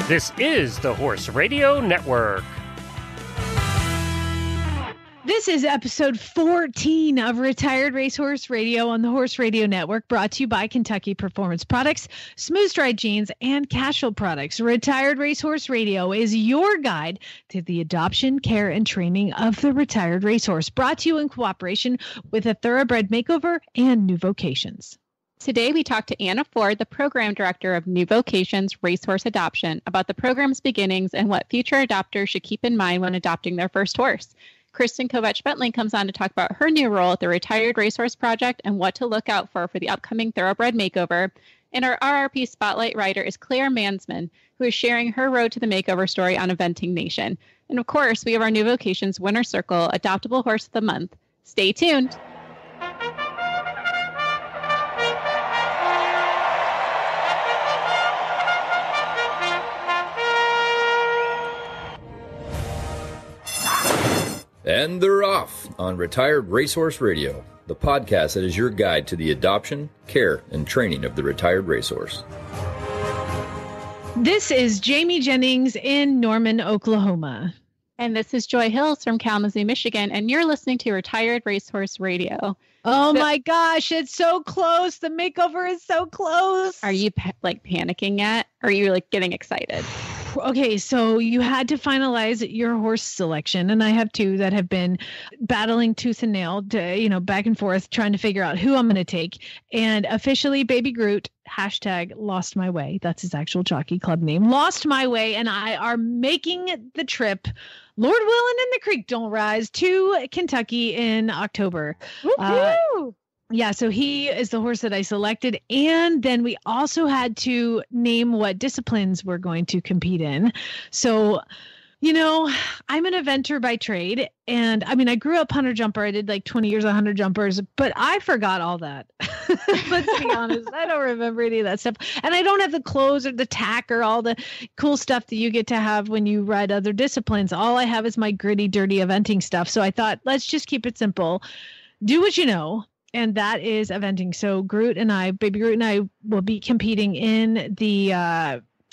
This is the Horse Radio Network. This is episode 14 of Retired Racehorse Radio on the Horse Radio Network, brought to you by Kentucky Performance Products, Smooth Stride Jeans, and Casual Products. Retired Racehorse Radio is your guide to the adoption, care, and training of the retired racehorse, brought to you in cooperation with a Thoroughbred Makeover and New Vocations. Today, we talked to Anna Ford, the program director of New Vocations Racehorse Adoption, about the program's beginnings and what future adopters should keep in mind when adopting their first horse. Kristen Kovatch-Bentley comes on to talk about her new role at the Retired Racehorse Project and what to look out for the upcoming Thoroughbred Makeover. And our RRP Spotlight Rider is Clare Mansmann, who is sharing her road to the makeover story on Eventing Nation. And of course, we have our New Vocations Winner Circle Adoptable Horse of the Month. Stay tuned. And they're off on Retired Racehorse Radio, the podcast that is your guide to the adoption, care, and training of the retired racehorse. This is Jamie Jennings in Norman, Oklahoma. And this is Joy Hills from Kalamazoo, Michigan, and you're listening to Retired Racehorse Radio. Oh my gosh, it's so close. The makeover is so close. Are you panicking yet? Or are you getting excited? Okay, so you had to finalize your horse selection, and I have two that have been battling tooth and nail, back and forth, trying to figure out who I'm going to take. And officially, Baby Groot, # lost my way. That's his actual jockey club name. Lost my way, and I are making the trip, Lord willing and the creek don't rise, to Kentucky in October. Yeah, so he is the horse that I selected. And then we also had to name what disciplines we're going to compete in. So, I'm an eventer by trade. And I grew up hunter jumper. I did 20 years of hunter jumpers, but I forgot all that. Let's be honest. I don't remember any of that stuff. And I don't have the clothes or the tack or all the cool stuff that you get to have when you ride other disciplines. All I have is my gritty, dirty eventing stuff. So I thought, let's just keep it simple. Do what you know. And that is eventing. So Baby Groot and I will be competing in the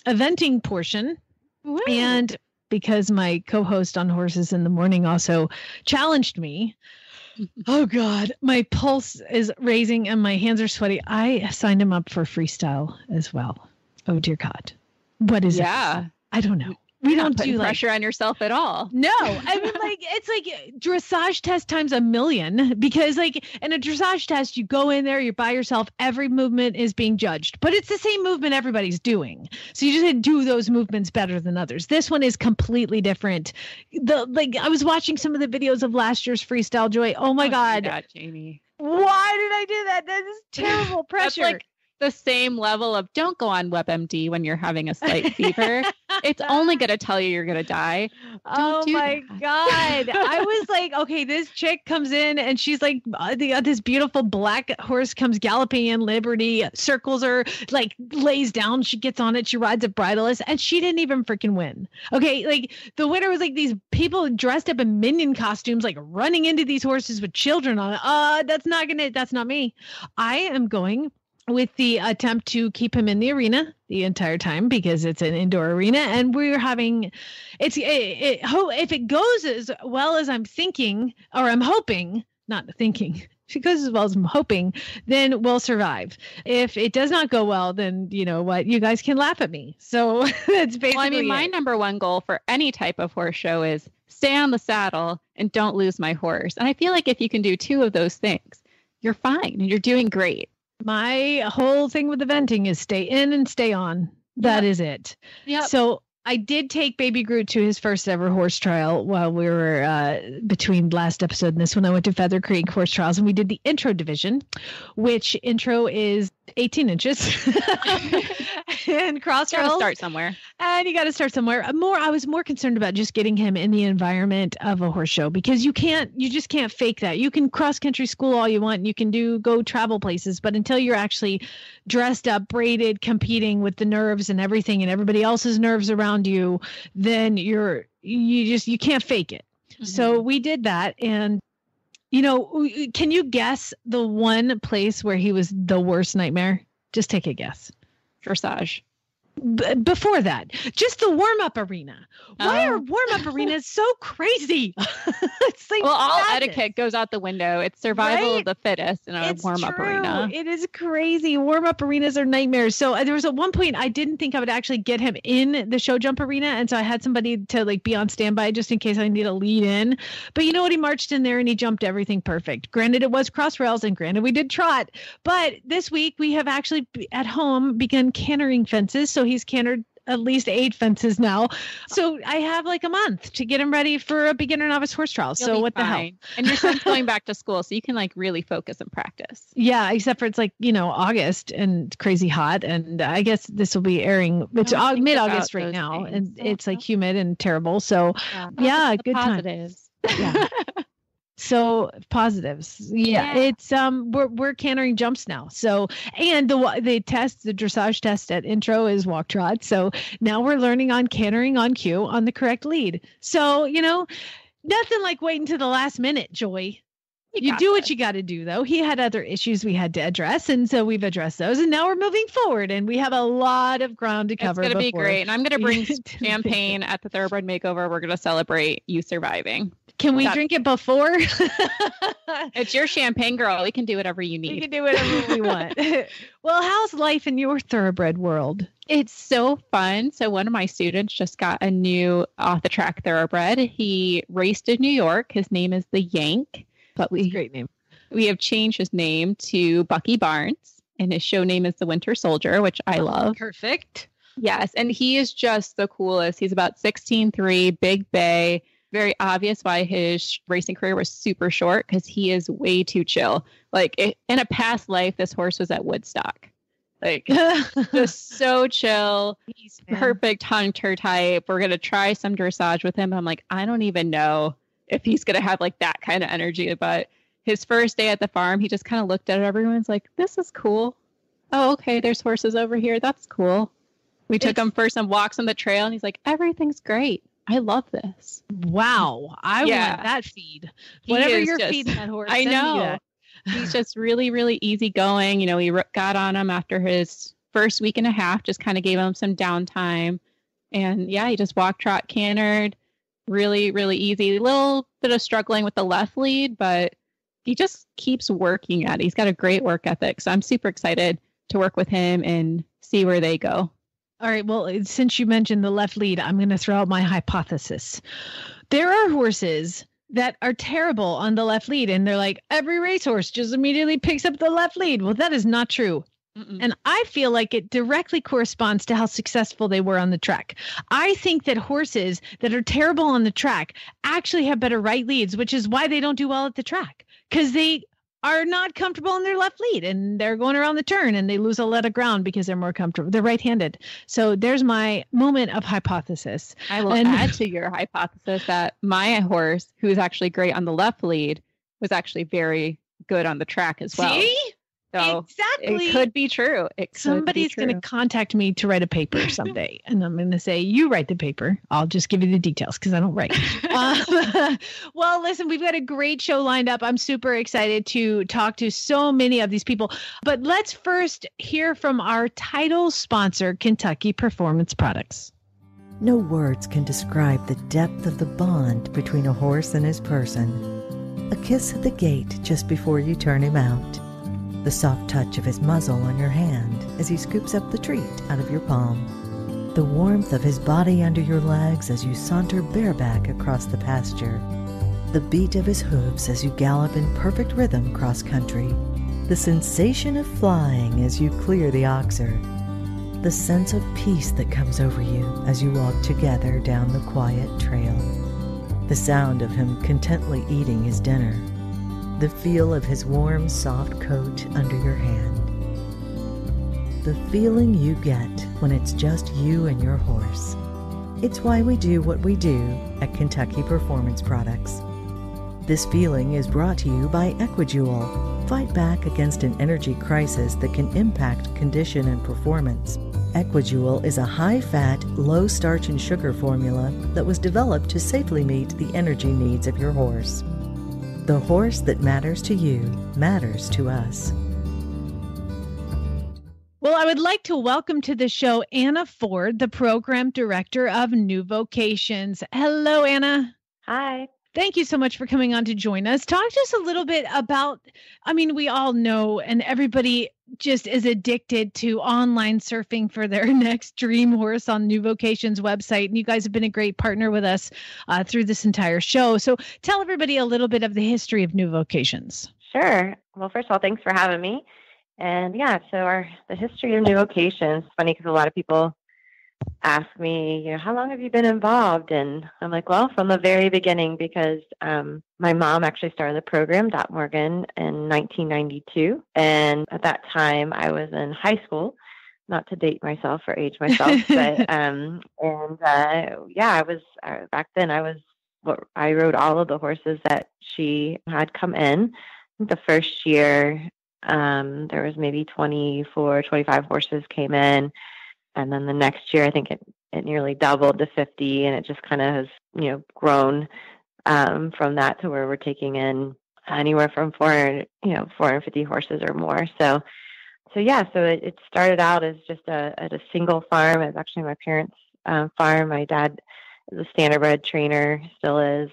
eventing portion. Wow. And because my co-host on Horses in the Morning also challenged me, oh God, my pulse is raising and my hands are sweaty. I signed him up for freestyle as well. Oh dear God. What is it? I don't know. We don't do pressure on yourself at all. No, it's like dressage test times a million, because in a dressage test, you go in there, you're by yourself. Every movement is being judged, but it's the same movement everybody's doing. So you just do those movements better than others. This one is completely different. I was watching some of the videos of last year's freestyle, Joy. Oh my God, Jamie. Why did I do that? That is terrible pressure. That's the same level of don't go on WebMD when you're having a slight fever. It's only going to tell you you're going to die. God. I was okay, this chick comes in and she's this beautiful black horse comes galloping in. Liberty circles her, lays down. She gets on it. She rides it bridleless and she didn't even freaking win. Okay. The winner was these people dressed up in minion costumes, running into these horses with children on it. That's not me. I am going with the attempt to keep him in the arena the entire time, because it's an indoor arena, and we're having if it goes as well as I'm thinking, or I'm hoping, not thinking, if it goes as well as I'm hoping, then we'll survive. If it does not go well, then you know what, you guys can laugh at me. So that's basically my number one goal for any type of horse show is stay on the saddle and don't lose my horse. And I feel like if you can do two of those things, you're fine and you're doing great. My whole thing with eventing is stay in and stay on. That is it. Yeah. So I did take Baby Groot to his first ever horse trial while we were between last episode and this one. I went to Feather Creek Horse Trials and we did the intro division, which intro is 18 inches. And cross trials. Start somewhere. And you got to start somewhere. I was more concerned about just getting him in the environment of a horse show, because you just can't fake that. You can cross country school all you want, and you can go travel places, but until you're actually dressed up, braided, competing with the nerves and everything and everybody else's nerves around you, then you can't fake it. Mm-hmm. So we did that. And can you guess the one place where he was the worst nightmare? Just take a guess. Dressage. before that, just the warm-up arena. Why are warm-up arenas so crazy? It's like all etiquette goes out the window. It's survival of the fittest in a warm-up arena. It is crazy. Warm-up arenas are nightmares. So there was at one point I didn't think I would actually get him in the show jump arena, and so I had somebody to like be on standby just in case I need to lead in. But you know what? He marched in there and he jumped everything perfect. Granted, it was cross rails, and granted, we did trot. But this week we have actually at home begun cantering fences. So he's cantered at least 8 fences now. So I have like a month to get him ready for a beginner novice horse trial. So what the hell? And your son's going back to school, so you can like really focus and practice. Yeah, except for it's like, August and crazy hot. And I guess this will be airing. It's mid-August right now. And it's like humid and terrible. So yeah, good positives. Yeah. So positives. Yeah. It's we're cantering jumps now. So, and the dressage test at intro is walk trot. So now we're learning on cantering on cue on the correct lead. So, nothing like waiting to the last minute, Joy. You do what you got to do, though. He had other issues we had to address, and so we've addressed those, and now we're moving forward, and we have a lot of ground to cover. It's going to be great, and I'm going to bring champagne at the Thoroughbred Makeover. We're going to celebrate you surviving. Can we drink it before? It's your champagne, girl. We can do whatever you need. We can do whatever we want. Well, how's life in your thoroughbred world? It's so fun. So one of my students just got a new off-the-track thoroughbred. He raced in New York. His name is the Yank. But great name. We have changed his name to Bucky Barnes, and his show name is the Winter Soldier, which I love. Perfect. Yes, and he is just the coolest. He's about 16'3", big bay. Very obvious why his racing career was super short, because he is way too chill. Like in a past life, this horse was at Woodstock. Like just so chill. He's perfect hunter type. We're gonna try some dressage with him. I'm like, I don't even know if he's going to have like that kind of energy. But his first day at the farm, he just kind of looked at everyone's like, this is cool. Oh, okay. There's horses over here. That's cool. We took him for some walks on the trail, and he's like, everything's great. I love this. Wow. I want that feed. Whatever you're feeding that horse. I know. He's just really, really easygoing. We got on him after his first week and a half, just kind of gave him some downtime. And yeah, he just walked, trot, cantered. Really, really easy. A little bit of struggling with the left lead, but he just keeps working at it. He's got a great work ethic. So I'm super excited to work with him and see where they go. All right. Well, since you mentioned the left lead, I'm going to throw out my hypothesis. There are horses that are terrible on the left lead, and they're like, every racehorse just immediately picks up the left lead. Well, that is not true. And I feel like it directly corresponds to how successful they were on the track. I think that horses that are terrible on the track actually have better right leads, which is why they don't do well at the track, because they are not comfortable in their left lead, and they're going around the turn and they lose a lot of ground because they're more comfortable. They're right-handed. So there's my moment of hypothesis. I will add to your hypothesis that my horse, who is actually great on the left lead, was actually very good on the track as well. See? So exactly. It could be true. Somebody's going to contact me to write a paper someday. And I'm going to say, you write the paper. I'll just give you the details because I don't write. Well, listen, we've got a great show lined up. I'm super excited to talk to so many of these people. But let's first hear from our title sponsor, Kentucky Performance Products. No words can describe the depth of the bond between a horse and his person. A kiss at the gate just before you turn him out. The soft touch of his muzzle on your hand as he scoops up the treat out of your palm. The warmth of his body under your legs as you saunter bareback across the pasture. The beat of his hooves as you gallop in perfect rhythm cross-country. The sensation of flying as you clear the oxer. The sense of peace that comes over you as you walk together down the quiet trail. The sound of him contentedly eating his dinner. The feel of his warm, soft coat under your hand. The feeling you get when it's just you and your horse. It's why we do what we do at Kentucky Performance Products. This feeling is brought to you by Equijewel. Fight back against an energy crisis that can impact condition and performance. Equijewel is a high-fat, low-starch and sugar formula that was developed to safely meet the energy needs of your horse. The horse that matters to you matters to us. Well, I would like to welcome to the show Anna Ford, the program director of New Vocations. Hello, Anna. Hi. Thank you so much for coming on to join us. Talk to us a little bit about, we all know, and everybody just is addicted to online surfing for their next dream horse on New Vocations website. And you guys have been a great partner with us through this entire show. So tell everybody a little bit of the history of New Vocations. Sure. Well, first of all, thanks for having me. And so the history of New Vocations, it's funny because a lot of people ask me, how long have you been involved? And I'm like, well, from the very beginning, because my mom actually started the program, Dot Morgan, in 1992. And at that time, I was in high school, not to date myself or age myself, but I was back then. I rode all of the horses that she had come in. The first year, there was maybe 24, 25 horses came in. And then the next year, I think it nearly doubled to 50, and it just kind of has, grown from that to where we're taking in anywhere from 450 horses or more. So it started out as just at a single farm. It was actually my parents' farm. My dad is a standardbred trainer, still is.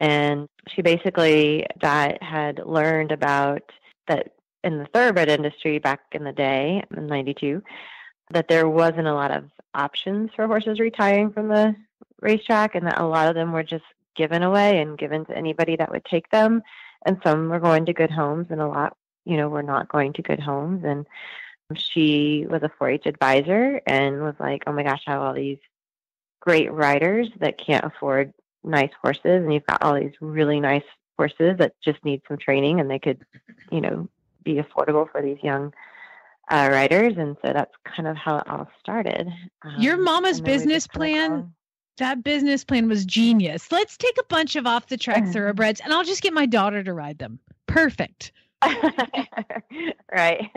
And she basically had learned about that in the thoroughbred industry back in the day, in 92, that there wasn't a lot of options for horses retiring from the racetrack, and that a lot of them were just given away and given to anybody that would take them. And some were going to good homes, and a lot, were not going to good homes. And she was a 4-H advisor and was like, oh my gosh, I have all these great riders that can't afford nice horses, and you've got all these really nice horses that just need some training, and they could, be affordable for these young riders. And so that's kind of how it all started. Your mama's business plan, that business plan was genius. Let's take a bunch of off the track thoroughbreds and I'll just get my daughter to ride them. Perfect. Right.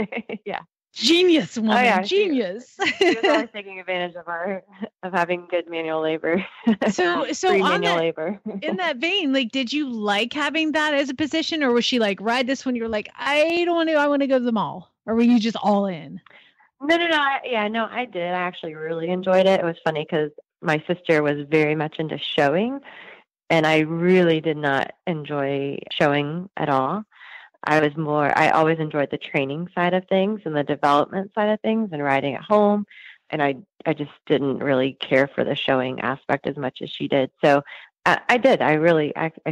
Yeah. Genius woman. Oh, yeah. Genius. She was always taking advantage of having good manual labor. So labor. In that vein, did you like having that as a position, or was she like, ride this one? You're like, I don't want to, I want to go to the mall. Or were you just all in? No. I did. I actually really enjoyed it. It was funny because my sister was very much into showing, and I really did not enjoy showing at all. I always enjoyed the training side of things and the development side of things and riding at home. And I just didn't really care for the showing aspect as much as she did. So I did. I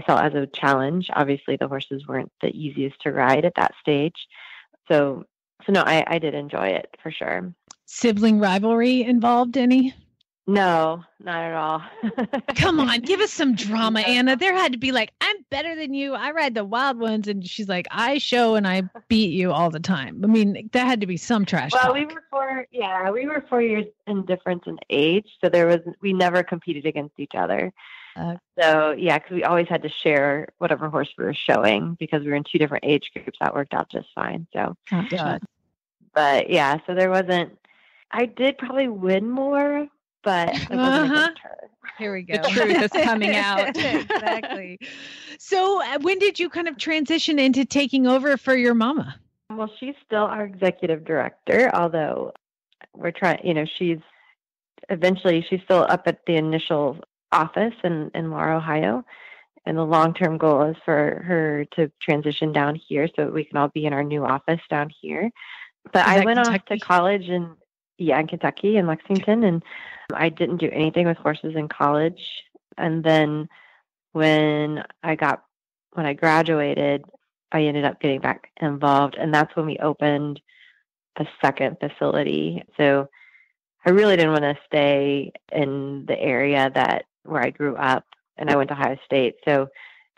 saw it as a challenge. Obviously, the horses weren't the easiest to ride at that stage. So no, I did enjoy it for sure. Sibling rivalry involved any? No, not at all. Come on, give us some drama, Anna. There had to be I'm better than you. I ride the wild ones. And she's like, I show and I beat you all the time. I mean, there had to be some trash talk. We were 4 years in difference in age. So we never competed against each other. Because we always had to share whatever horse we were showing because we were in two different age groups. That worked out just fine. So, but yeah, so there wasn't, I did probably win more, but it wasn't a good turn. Here we go. The truth is coming out. Exactly. So when did you kind of transition into taking over for your mama? Well, she's still our executive director, although we're trying, she's still up at the initial office in Laura, Ohio. And the long-term goal is for her to transition down here so that we can all be in our new office down here. But I went off to college in Kentucky, in Lexington, and I didn't do anything with horses in college. And then when I graduated, I ended up getting back involved, and that's when we opened a second facility. So I really didn't want to stay in the area where I grew up, and I went to Ohio State. So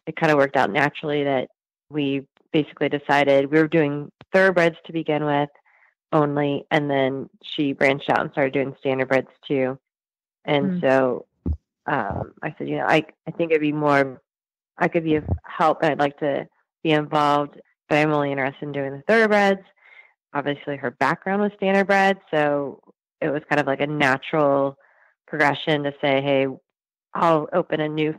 it kind of worked out naturally that we basically decided we were doing thoroughbreds to begin with only, and then she branched out and started doing standardbreds too. And so I said, I think it'd be more, I could be of help, and I'd like to be involved, but I'm only interested in doing the thoroughbreds. Obviously, her background was standardbred, so it was kind of like a natural progression to say, hey, I'll open a new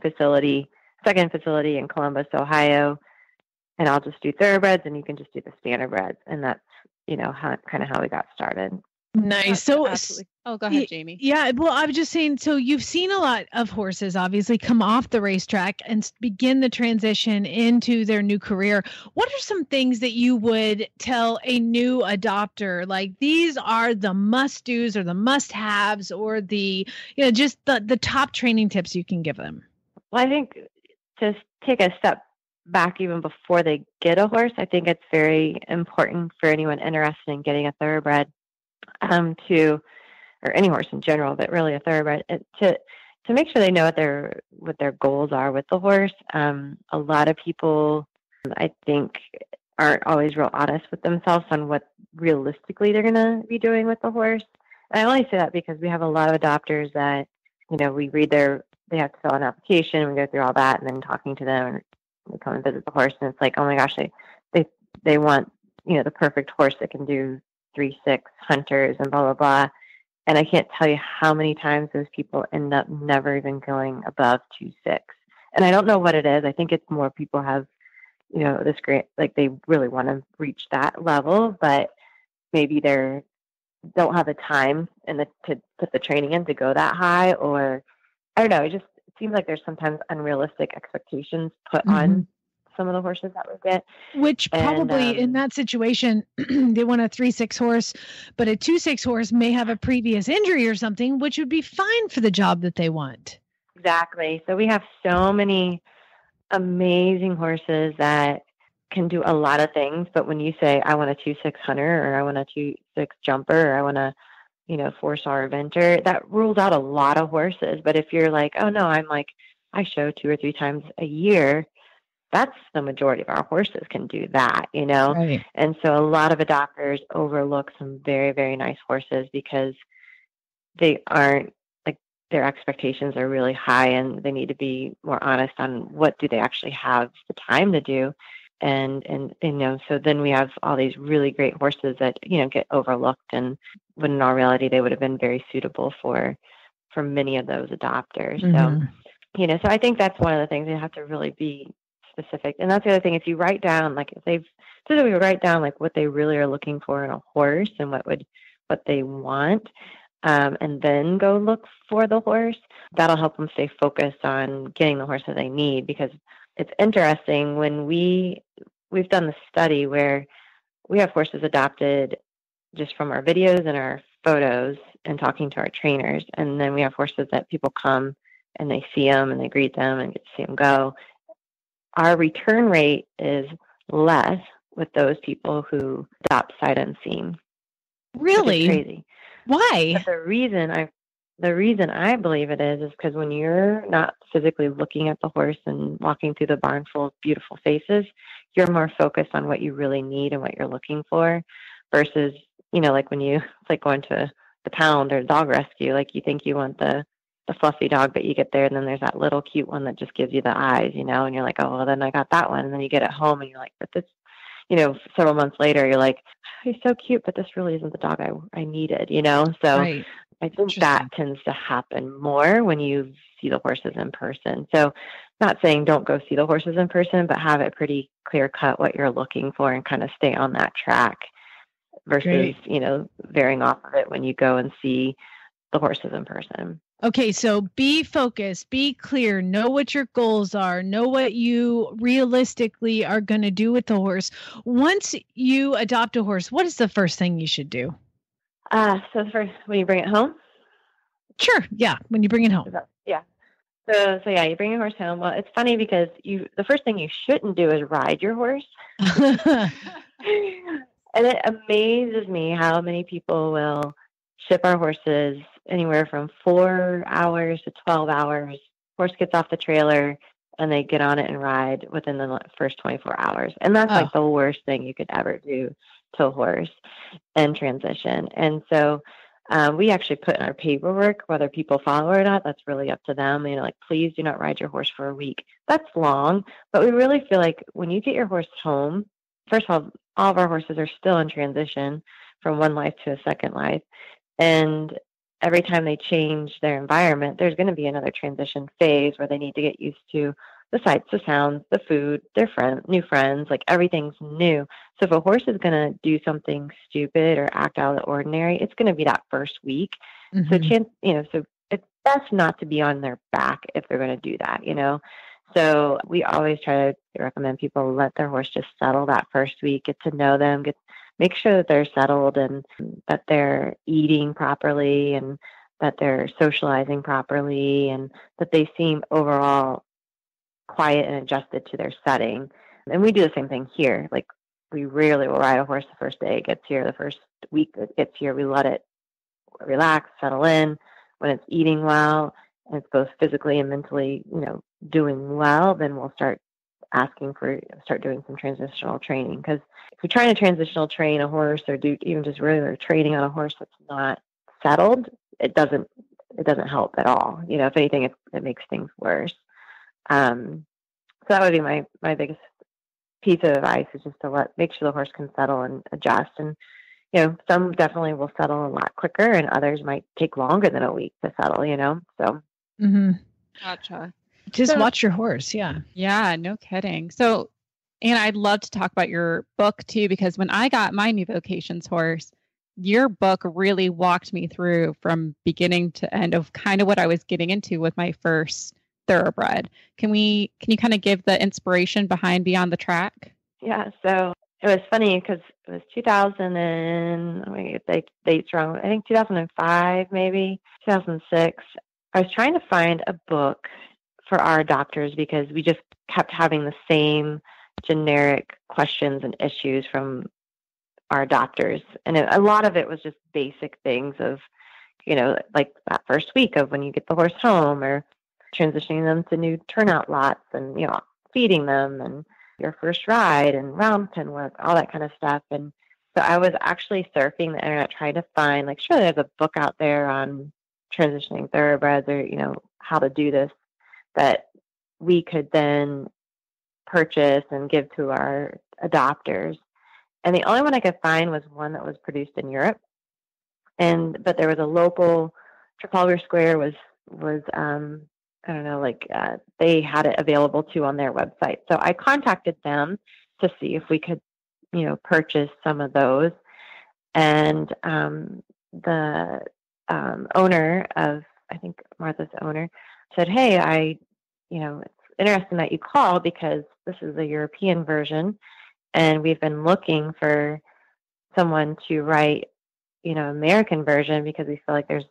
second facility in Columbus, Ohio, and I'll just do thoroughbreds, and you can just do the standardbreds. And that's, how we got started. Nice. So, absolutely. Oh, go ahead, Jamie. Yeah. Well, I was just saying, so you've seen a lot of horses obviously come off the racetrack and begin the transition into their new career. What are some things that you would tell a new adopter? Like these are the must-dos or the must-haves or the, just the top training tips you can give them. Well, I think to take a step back even before they get a horse, I think it's very important for anyone interested in getting a thoroughbred or any horse in general, but really a thoroughbred, to make sure they know what their goals are with the horse. A lot of people, I think, aren't always real honest with themselves on what realistically they're going to be doing with the horse. And I only say that because we have a lot of adopters that, we read they have to fill out an application, we go through all that, and then talking to them, and we come and visit the horse, and it's like, oh my gosh, they want, the perfect horse that can do 3-6 hunters and blah, blah, blah. And I can't tell you how many times those people end up never even going above 2-6. And I don't know what it is. I think it's more people have, this great, like they really want to reach that level, but maybe they don't have the time to put the training in to go that high, or I don't know. It seems like there's sometimes unrealistic expectations put on some of the horses that we get. Which probably in that situation, they want a 3-6 horse, but a 2-6 horse may have a previous injury or something, which would be fine for the job that they want. Exactly. So we have so many amazing horses that can do a lot of things. But when you say, I want a 2-6 hunter, or I want a 2-6 jumper, or I want a 4-star eventer, that rules out a lot of horses. But if you're like, oh no, I show 2 or 3 times a year, that's the majority of our horses can do that, Right. And so a lot of adopters overlook some very, very nice horses because they aren't, like, their expectations are really high, and they need to be more honest on what do they actually have the time to do. And so then we have all these really great horses that, get overlooked, and when in all reality, they would have been very suitable for many of those adopters. So, so I think that's one of the things. They have to really be specific. And that's the other thing. If you write down, like we write down like what they really are looking for in a horse and what they want, and then go look for the horse, that'll help them stay focused on getting the horse that they need. Because it's interesting when we've done the study where we have horses adopted just from our videos and our photos and talking to our trainers. And then we have horses that people come and they see them and they greet them and get to see them go. Our return rate is less with those people who adopt sight unseen. Really? Crazy. Why? But the reason I believe it is because when you're not physically looking at the horse and walking through the barn full of beautiful faces, you're more focused on what you really need and what you're looking for versus, like when it's like going to the pound or dog rescue, like you think you want the fluffy dog, but you get there and then there's that little cute one that just gives you the eyes, and you're like, oh, well, then I got that one. And then you get it home and you're like, but this, several months later, you're like, he's so cute, but this really isn't the dog I needed, So right. I think that tends to happen more when you see the horses in person. So not saying don't go see the horses in person, but have it pretty clear cut what you're looking for and kind of stay on that track versus, veering off of it when you go and see the horses in person. Okay, so be focused, be clear, know what your goals are, know what you realistically are going to do with the horse. Once you adopt a horse, what is the first thing you should do? So first, when you bring it home? Sure, yeah, when you bring it home. Yeah. So yeah, you bring your horse home. Well, it's funny because the first thing you shouldn't do is ride your horse. And it amazes me how many people will ship our horses anywhere from 4 hours to 12 hours. Horse gets off the trailer and they get on it and ride within the first 24 hours. And that's like the worst thing you could ever do to a horse and transition. And so we actually put in our paperwork, whether people follow it or not, that's really up to them. Like, please do not ride your horse for a week. That's long, but we really feel like when you get your horse home, first of all of our horses are still in transition from one life to a second life. And every time they change their environment, there's going to be another transition phase where they need to get used to the sights, the sounds, the food, their new friends, like everything's new. So if a horse is going to do something stupid or act out of the ordinary, it's going to be that first week. Mm-hmm. So it's best not to be on their back if they're going to do that, So we always try to recommend people let their horse just settle that first week, get to know them, make sure that they're settled and that they're eating properly and that they're socializing properly and that they seem overall quiet and adjusted to their setting. And we do the same thing here. Like, we rarely will ride a horse the first day it gets here. The first week it gets here, we let it relax, settle in. When it's eating well and it's both physically and mentally, doing well, then we'll start doing some transitional training. Because if you're trying to transitional train a horse or do even just regular training on a horse that's not settled, it doesn't help at all. If anything, it makes things worse. So that would be my biggest piece of advice, is just to make sure the horse can settle and adjust. And some definitely will settle a lot quicker, and others might take longer than a week to settle. So. Mm-hmm. Gotcha. Just watch your horse. Yeah. Yeah, no kidding. So, and I'd love to talk about your book too, because when I got my new Vocations horse, your book really walked me through from beginning to end of kind of what I was getting into with my first thoroughbred. Can you kind of give the inspiration behind Beyond the Track? Yeah. So it was funny because it was 2000 and I'm going to get the dates wrong. I think 2005, maybe 2006. I was trying to find a book for our adopters because we just kept having the same generic questions and issues from our adopters. And a lot of it was just basic things of, like that first week of when you get the horse home, or transitioning them to new turnout lots, and, feeding them, and your first ride, and round pen work, all that kind of stuff. And so I was actually surfing the internet trying to find, like, sure, there's a book out there on transitioning thoroughbreds, or, how to do this, that we could then purchase and give to our adopters. And the only one I could find was one that was produced in Europe. But there was a local, Trafalgar Square was I don't know, they had it available too on their website. So I contacted them to see if we could, purchase some of those. And the owner of, I think Martha's owner, said, hey, it's interesting that you called because this is a European version, and we've been looking for someone to write, American version, because we feel like there's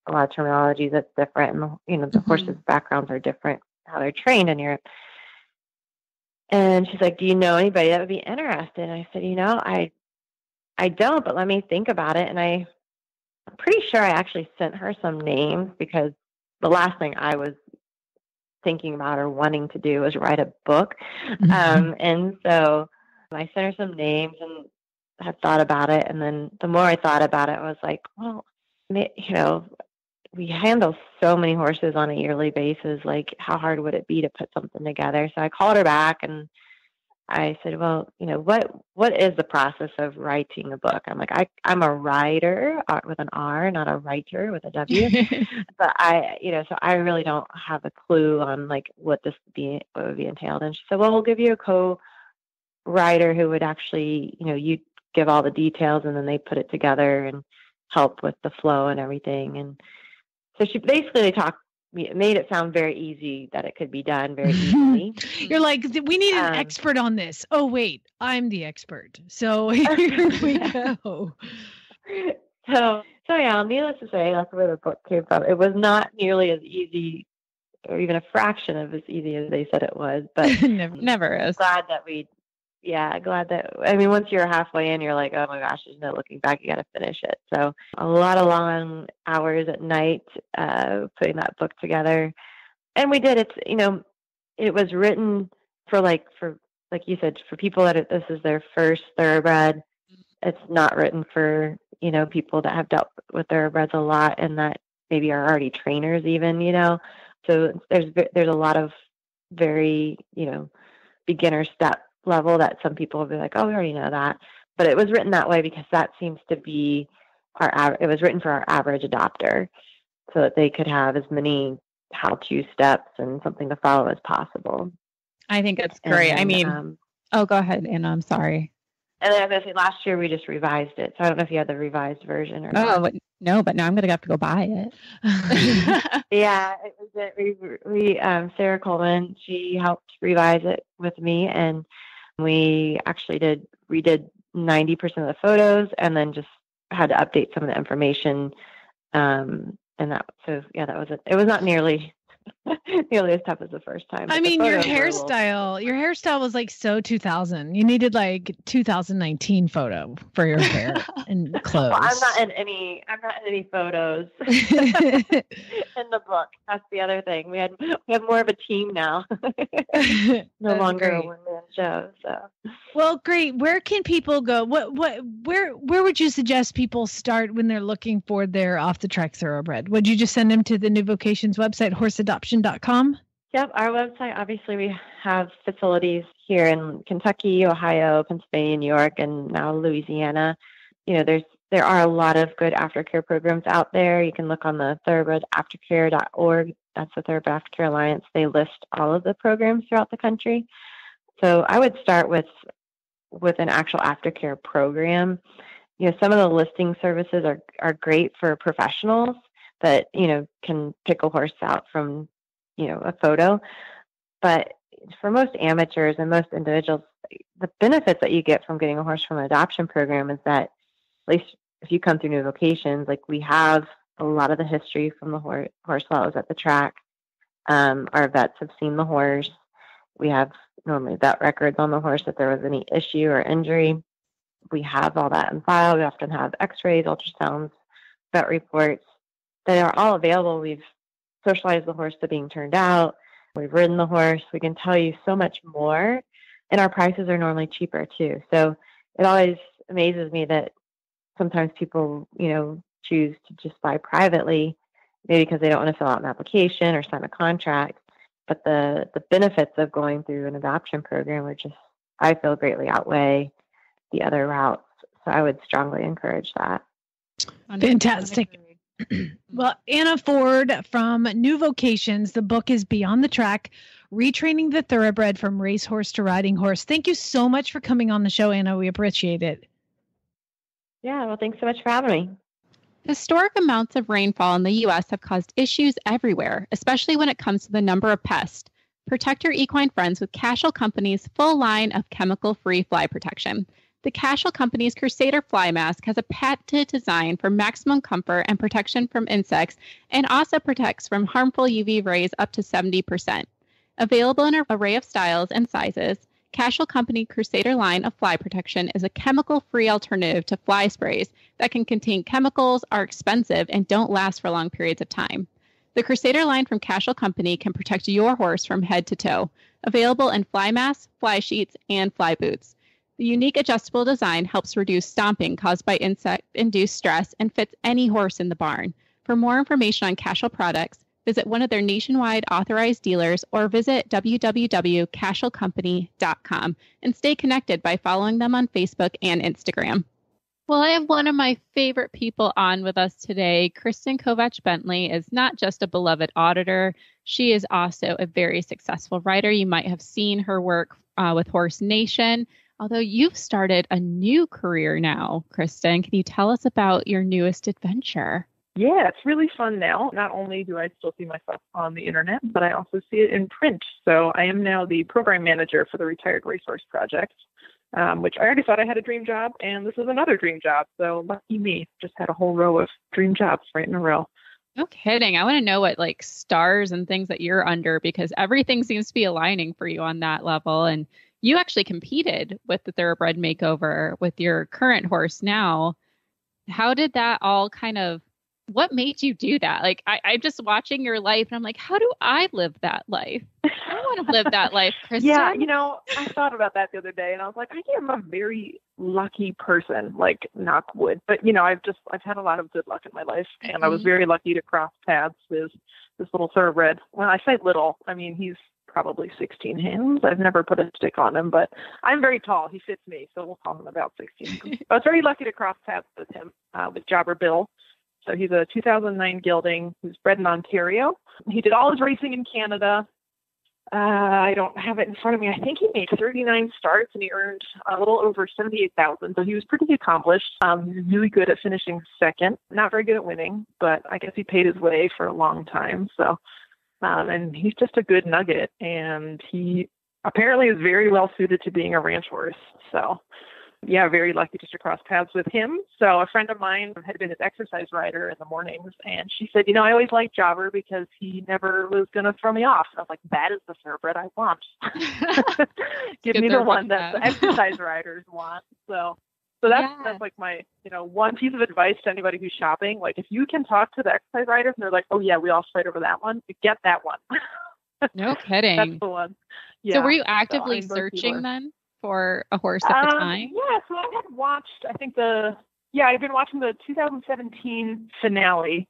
a lot of terminology that's different, and the horses' backgrounds are different, how they're trained in Europe. And she's like, do you know anybody that would be interested? And I said, I don't, but let me think about it. And I'm pretty sure I actually sent her some names, because the last thing I was thinking about or wanting to do was write a book. And so I sent her some names and had thought about it. And then the more I thought about it, I was like, well, we handle so many horses on a yearly basis. Like, how hard would it be to put something together? So I called her back and I said, well, what is the process of writing a book? I'm like, I'm a writer with an R, not a writer with a W. But so I really don't have a clue on what would be entailed. And she said, well, we'll give you a co-writer who would actually, you give all the details, and then they put it together and help with the flow and everything. And so she basically made it sound very easy, that it could be done very easily. You're like, we need an expert on this. Oh, wait, I'm the expert. So here we go. So yeah, needless to say, that's where the book came from. It was not nearly as easy, or even a fraction of as easy as they said it was, but never is. Glad that, once you're halfway in, you're like, oh my gosh, there's no looking back. You got to finish it. So a lot of long hours at night, putting that book together. And we did. It was written for like you said, for people that this is their first thoroughbred. It's not written for, people that have dealt with thoroughbreds a lot and that maybe are already trainers even, so there's a lot of very, beginner step level that some people will be like, oh, we already know that. But it was written that way because that seems to be it was written for our average adopter, so that they could have as many how-to steps and something to follow as possible. I think that's great. Then, go ahead, Anna. I'm sorry. And then I was going to say, last year we just revised it. So I don't know if you had the revised version or not. No, but now I'm going to have to go buy it. Yeah, we Sarah Coleman, she helped revise it with me, and we actually redid 90% of the photos, and then just had to update some of the information. And that was it. It was not nearly as tough as the first time. I mean, your hairstyle was like so 2000. You needed like 2019 photo for your hair and clothes. Well, I'm not in any photos in the book. That's the other thing. We have more of a team now. No longer a one-man show. So, well, great. Where can people go? Where would you suggest people start when they're looking for their off-the-track thoroughbred? Would you just send them to the new Vocations website, horseadoption.com? Yep, our website, obviously we have facilities here in Kentucky, Ohio, Pennsylvania, New York, and now Louisiana. There are a lot of good aftercare programs out there. You can look on the thoroughbredaftercare.org. That's the Thoroughbred Aftercare Alliance. They list all of the programs throughout the country. So I would start with an actual aftercare program. Some of the listing services are great for professionals that, can pick a horse out from, a photo. But for most amateurs and most individuals, the benefits that you get from getting a horse from an adoption program is that, at least if you come through New Vocations, like we have a lot of the history from the horse while it was at the track. Our vets have seen the horse. We have normally vet records on the horse if there was any issue or injury. We have all that in file. We often have x-rays, ultrasounds, vet reports that are all available. We've socialized the horse to being turned out. We've ridden the horse. We can tell you so much more, and our prices are normally cheaper too. So it always amazes me that sometimes people, choose to just buy privately, maybe because they don't want to fill out an application or sign a contract. But the benefits of going through an adoption program are just, I feel, greatly outweigh the other routes. So I would strongly encourage that. Fantastic. Well, Anna Ford from New Vocations, the book is Beyond the Track, Retraining the Thoroughbred from Racehorse to Riding Horse. Thank you so much for coming on the show, Anna. We appreciate it. Yeah, well, thanks so much for having me. Historic amounts of rainfall in the U.S. have caused issues everywhere, especially when it comes to the number of pests. Protect your equine friends with Cashel Company's full line of chemical-free fly protection. The Cashel Company's Crusader Fly Mask has a patented design for maximum comfort and protection from insects and also protects from harmful UV rays up to 70%. Available in an array of styles and sizes, Cashel Company Crusader line of fly protection is a chemical-free alternative to fly sprays that can contain chemicals, are expensive, and don't last for long periods of time. The Crusader line from Cashel Company can protect your horse from head to toe. Available in fly masks, fly sheets, and fly boots. The unique adjustable design helps reduce stomping caused by insect-induced stress and fits any horse in the barn. For more information on Cashel products, visit one of their nationwide authorized dealers or visit www.cashelcompany.com and stay connected by following them on Facebook and Instagram. Well, I have one of my favorite people on with us today. Kristen Kovatch-Bentley is not just a beloved auditor. She is also a very successful writer. You might have seen her work with Horse Nation. Although you've started a new career now, Kristen, can you tell us about your newest adventure? Yeah, it's really fun now. Not only do I still see myself on the internet, but I also see it in print. So I am now the program manager for the Retired Racehorse Project, which I already thought I had a dream job, and this is another dream job. So lucky me, just had a whole row of dream jobs right in a row. No kidding. I want to know what stars and things that you're under, because everything seems to be aligning for you on that level. And you actually competed with the Thoroughbred Makeover with your current horse now. How did that all what made you do that? I'm just watching your life and I'm like, how do I live that life? I want to live that life, Kristen. Yeah, I thought about that the other day and I was like, I am a very lucky person, knock wood. But, I've had a lot of good luck in my life. And I was very lucky to cross paths with this little thoroughbred. Well, I say little, he's probably 16 hands. I've never put a stick on him, but I'm very tall. He fits me, so we'll call him about 16. I was very lucky to cross paths with him, with Jobber Bill. So he's a 2009 gelding who's bred in Ontario. He did all his racing in Canada. I don't have it in front of me. I think he made 39 starts and he earned a little over 78,000. So he was pretty accomplished. He was really good at finishing second, not very good at winning, but I guess he paid his way for a long time. So, and he's just a good nugget, and he apparently is very well suited to being a ranch horse. So yeah, very lucky just to cross paths with him. So a friend of mine had been his exercise rider in the mornings, and she said, I always liked Jobber because he never was going to throw me off. And I was like, that is the thoroughbred I want. Give me the one that the exercise riders want. So that's like my, one piece of advice to anybody who's shopping. Like, if you can talk to the exercise riders and they're like, oh yeah, we all fight over that one, you get that one. No kidding. That's the one. Yeah. So were you actively searching then for a horse at the time? Yeah, so I had watched, I've been watching the 2017 finale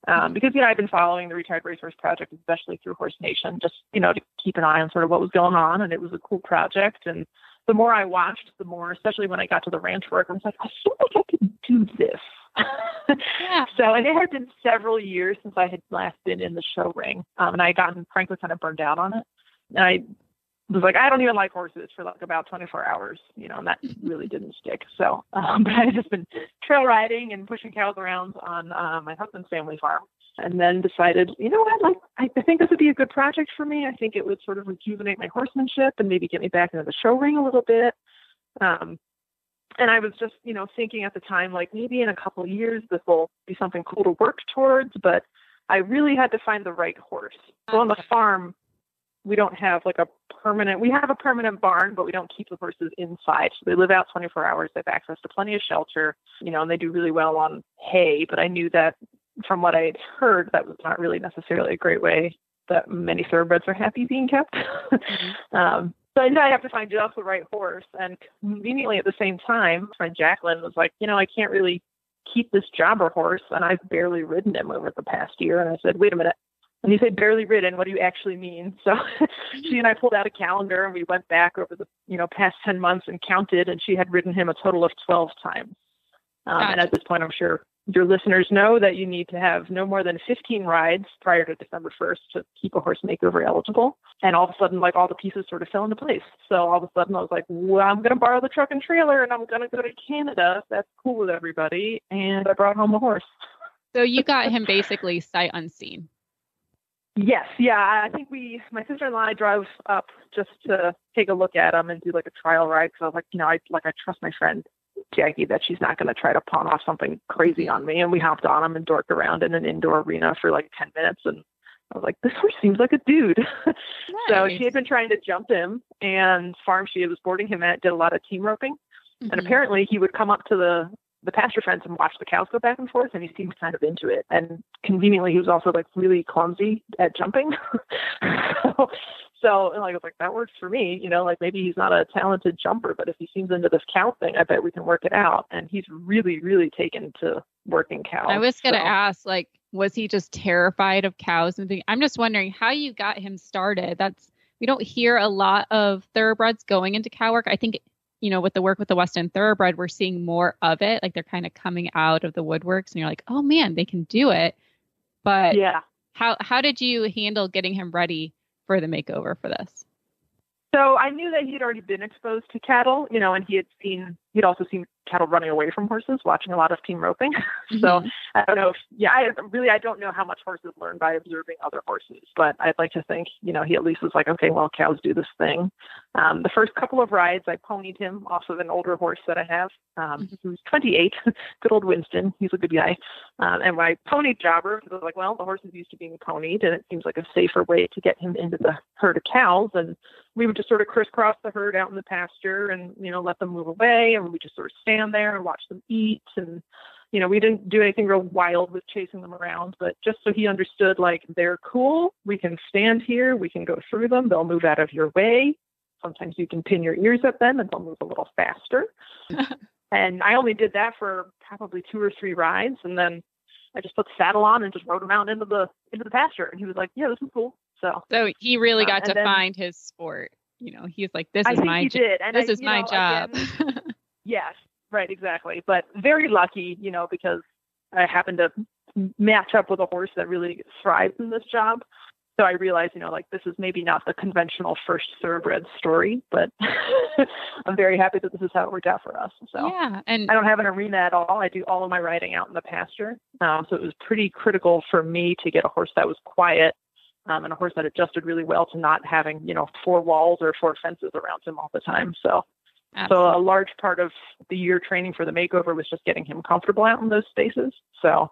because, I've been following the Retired Racehorse Project, especially through Horse Nation, just, to keep an eye on sort of what was going on. And it was a cool project. And the more I watched, the more, especially when I got to the ranch work, I was like, I feel like I could do this. Yeah. So, and it had been several years since I had last been in the show ring. And I had gotten, frankly, kind of burned out on it. And I was like, I don't even like horses for like about 24 hours, and that really didn't stick. So, but I had just been trail riding and pushing cows around on my husband's family farm, and then decided, what, I think this would be a good project for me. I think it would sort of rejuvenate my horsemanship and maybe get me back into the show ring a little bit. And I was just, thinking at the time, like maybe in a couple of years, this will be something cool to work towards, but I really had to find the right horse. So on the farm, we don't have we have a permanent barn, but we don't keep the horses inside. So they live out 24 hours. They have access to plenty of shelter, and they do really well on hay. But I knew that from what I had heard, that was not really necessarily a great way that many thoroughbreds are happy being kept. Mm-hmm. So I knew I have to find just the right horse. And conveniently at the same time, my friend Jacqueline was like, I can't really keep this Jobber horse. And I've barely ridden him over the past year. And I said, wait a minute. And you say barely ridden, what do you actually mean? So she and I pulled out a calendar and we went back over the, past 10 months and counted, and she had ridden him a total of 12 times. And at this point, I'm sure your listeners know that you need to have no more than 15 rides prior to December 1st to keep a horse makeover eligible. And all of a sudden, all the pieces sort of fell into place. So all of a sudden I was like, well, I'm going to borrow the truck and trailer and I'm going to go to Canada. If that's cool with everybody. And I brought home a horse. So you got him basically sight unseen. Yes. Yeah. I think my sister-in-law and I drove up just to take a look at him and do a trial ride. Cause I was like, I trust my friend Jackie that she's not going to try to pawn off something crazy on me. And we hopped on him and dorked around in an indoor arena for 10 minutes. And I was like, this horse seems like a dude. Nice. So she had been trying to jump him, and farm she was boarding him at did a lot of team roping. Mm-hmm. And apparently he would come up to the pasture fence and watch the cows go back and forth, and he seemed kind of into it. And conveniently, he was also really clumsy at jumping. So I was like, that works for me. Maybe he's not a talented jumper, but if he seems into this cow thing, I bet we can work it out. And he's really, really taken to working cows. I was going to ask, was he just terrified of cows and things? I'm just wondering how you got him started. We don't hear a lot of thoroughbreds going into cow work. I think, with the work with the Weston Thoroughbred, we're seeing more of it. They're kind of coming out of the woodworks and you're like, oh man, they can do it. But yeah, how did you handle getting him ready for the makeover for this? So I knew that he'd already been exposed to cattle, and he'd also seen cattle running away from horses, watching a lot of team roping. Mm-hmm. So I don't know I don't know how much horses learn by observing other horses, but I'd like to think, he at least was like, okay, well, cows do this thing. The first couple of rides, I ponied him off of an older horse that I have, who's 28, good old Winston. He's a good guy. And I ponied Jobber, because I was like, well, the horse is used to being ponied, and it seems like a safer way to get him into the herd of cows. And we would just sort of crisscross the herd out in the pasture and, let them move away. And we just sort of stand there and watch them eat. And, we didn't do anything real wild with chasing them around, but just so he understood, they're cool. We can stand here. We can go through them. They'll move out of your way. Sometimes you can pin your ears at them and they'll move a little faster. And I only did that for probably 2 or 3 rides. And then I just put the saddle on and just rode him out into the pasture. And he was like, yeah, this is cool. So he really got to find his sport. He's like, this is my job. Again, yes, right, exactly. But very lucky, because I happened to match up with a horse that really thrives in this job. So I realized, like this is maybe not the conventional first thoroughbred story, but I'm very happy that this is how it worked out for us. So yeah, and I don't have an arena at all. I do all of my riding out in the pasture. So it was pretty critical for me to get a horse that was quiet and a horse that adjusted really well to not having, 4 walls or 4 fences around him all the time. So a large part of the year training for the makeover was just getting him comfortable out in those spaces. So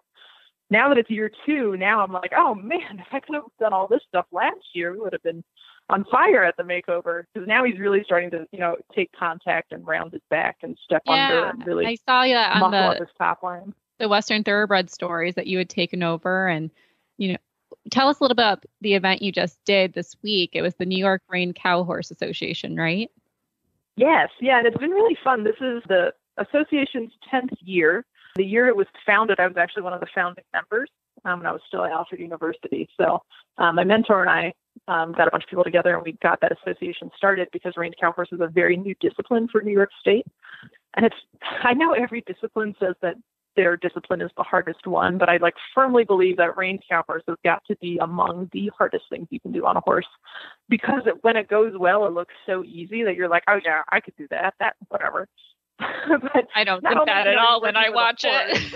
now that it's year 2, now I'm like, oh man, if I could have done all this stuff last year, we would have been on fire at the makeover. Because now he's really starting to, take contact and round his back and step under and really I saw you on up his top line. The Western Thoroughbred stories that you had taken over. And, tell us a little bit about the event you just did this week. It was the New York Reined Cow Horse Association, right? Yes. Yeah. And it's been really fun. This is the association's 10th year. The year it was founded, I was actually one of the founding members when I was still at Alfred University. So my mentor and I got a bunch of people together and we got that association started because reined cow horse is a very new discipline for New York State. And I know every discipline says that their discipline is the hardest one, but I firmly believe that reined cow horse has got to be among the hardest things you can do on a horse because when it goes well, it looks so easy that you're like, oh yeah, I could do that, whatever. But I don't think that at all when I watch it.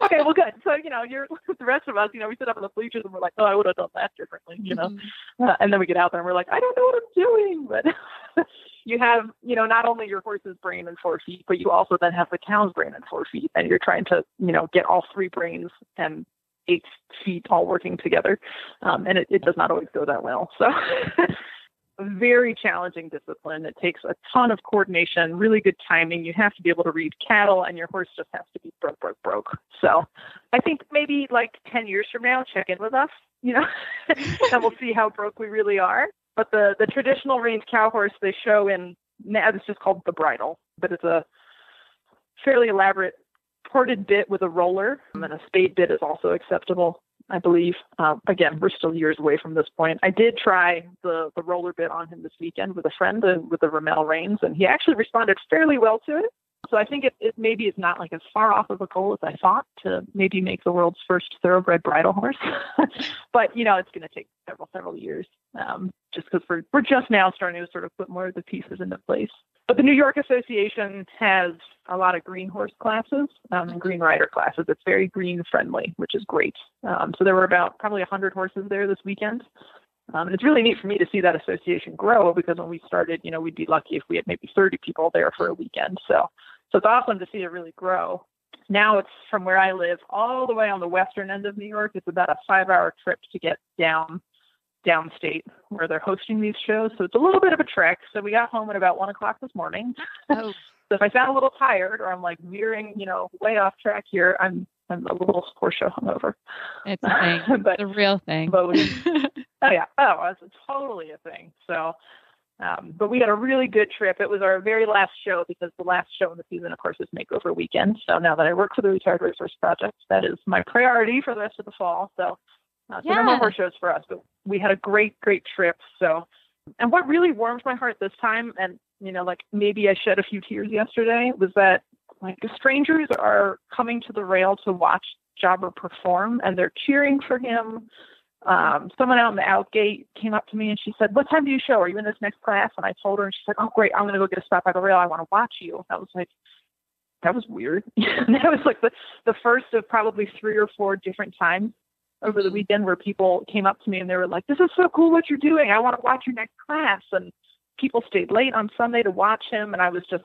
Okay, well, good. So, you're the rest of us, we sit up in the bleachers and we're like, oh, I would have done that differently, and then we get out there and we're like, I don't know what I'm doing. But you have, not only your horse's brain in 4 feet, but you also then have the cow's brain in 4 feet. And you're trying to, get all 3 brains and 8 feet all working together. And it does not always go that well. So very challenging discipline. It takes a ton of coordination, really good timing. You have to be able to read cattle and your horse just has to be broke. So I think maybe 10 years from now, check in with us, and we'll see how broke we really are. But the traditional reined cow horse they show it's just called the bridle, but it's a fairly elaborate ported bit with a roller, and then a spade bit is also acceptable, I believe. Again, we're still years away from this point. I did try the roller bit on him this weekend with a friend with the Ramel reins, and he actually responded fairly well to it. So I think it maybe is not as far off of a goal as I thought to maybe make the world's first thoroughbred bridle horse. But, it's going to take several years just because we're just now starting to sort of put more of the pieces into place. But the New York Association has a lot of green horse classes and green rider classes. It's very green friendly, which is great. So there were about probably 100 horses there this weekend. And it's really neat for me to see that association grow because when we started, we'd be lucky if we had maybe 30 people there for a weekend. So it's awesome to see it really grow. Now it's from where I live all the way on the western end of New York. It's about a 5-hour trip to get downstate where they're hosting these shows. So it's a little bit of a trek. So we got home at about 1:00 this morning. Oh. So if I sound a little tired or I'm veering, way off track here, I'm a little horse show hungover. It's a thing. It's a real thing. But it's totally a thing. So, but we had a really good trip. It was our very last show because the last show in the season, of course, is Makeover Weekend. So now that I work for the Retired Racehorse Project, that is my priority for the rest of the fall. So no more horse shows for us, but we had a great trip. So, and what really warmed my heart this time, and maybe I shed a few tears yesterday, was that the strangers are coming to the rail to watch Jobber perform, and they're cheering for him. Someone out in the outgate came up to me and she said, "What time do you show? Are you in this next class?" And I told her, and she said, "Oh, great. I'm going to go get a spot by the rail. I want to watch you." I was like, that was weird. That was the first of probably 3 or 4 different times over the weekend where people came up to me and they were like, "This is so cool what you're doing. I want to watch your next class." And people stayed late on Sunday to watch him. And I was just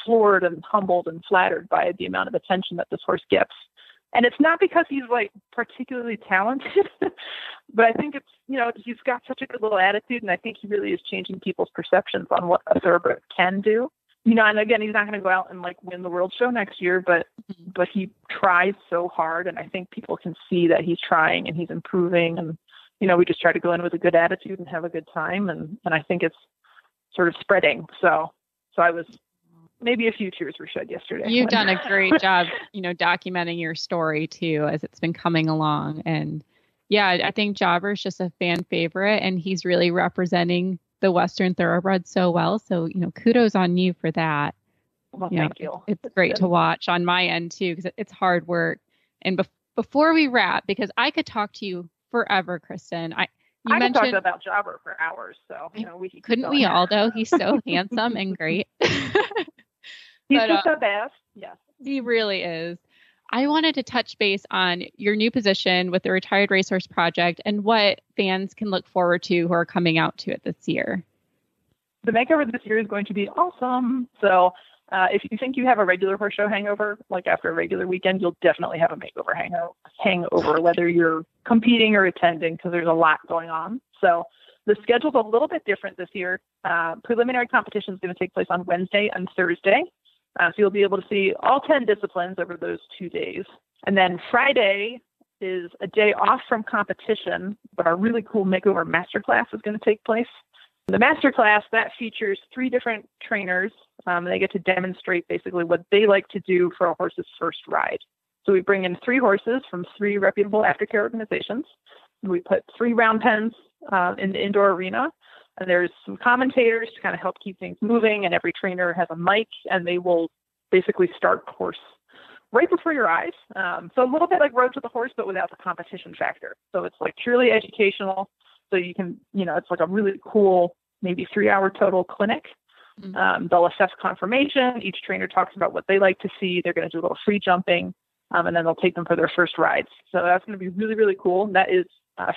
floored and humbled and flattered by the amount of attention that this horse gets. And it's not because he's particularly talented, but I think it's, he's got such a good little attitude. And I think he really is changing people's perceptions on what a thoroughbred can do. And again, he's not going to go out and win the world show next year, but he tries so hard. And I think people can see that he's trying and he's improving. And, we just try to go in with a good attitude and have a good time. And I think it's sort of spreading. So I was, maybe a few tears were shed yesterday. You've done a great job, documenting your story too, as it's been coming along. And yeah, I think Jobber's just a fan favorite and he's really representing the Western Thoroughbred so well. So, kudos on you for that. Well, thank you. It's great to watch on my end too, because it's hard work. And before we wrap, because I could talk to you forever, Kristen. I could talk about Jobber for hours, so couldn't we all though? He's so handsome and great. He's just the best. Yes, he really is. I wanted to touch base on your new position with the Retired Racehorse Project and what fans can look forward to who are coming out to it this year. The makeover this year is going to be awesome. So if you think you have a regular horse show hangover, like after a regular weekend, you'll definitely have a makeover hangover, whether you're competing or attending, because there's a lot going on. So the schedule's a little bit different this year. Preliminary competition is going to take place on Wednesday and Thursday. So you'll be able to see all 10 disciplines over those 2 days. And then Friday is a day off from competition, but our really cool makeover masterclass is going to take place. The masterclass, that features 3 different trainers. They get to demonstrate basically what they like to do for a horse's first ride. So we bring in 3 horses from 3 reputable aftercare organizations. We put 3 round pens in the indoor arena. And there's some commentators to kind of help keep things moving. And every trainer has a mic, and they will basically start the horse right before your eyes. So a little bit like Road to the Horse, but without the competition factor. So it's like purely educational. So you can, it's like a really cool, maybe 3-hour total clinic. They'll assess conformation. Each trainer talks about what they like to see. They're going to do a little free jumping, and then they'll take them for their first rides. So that's going to be really, really cool. And that is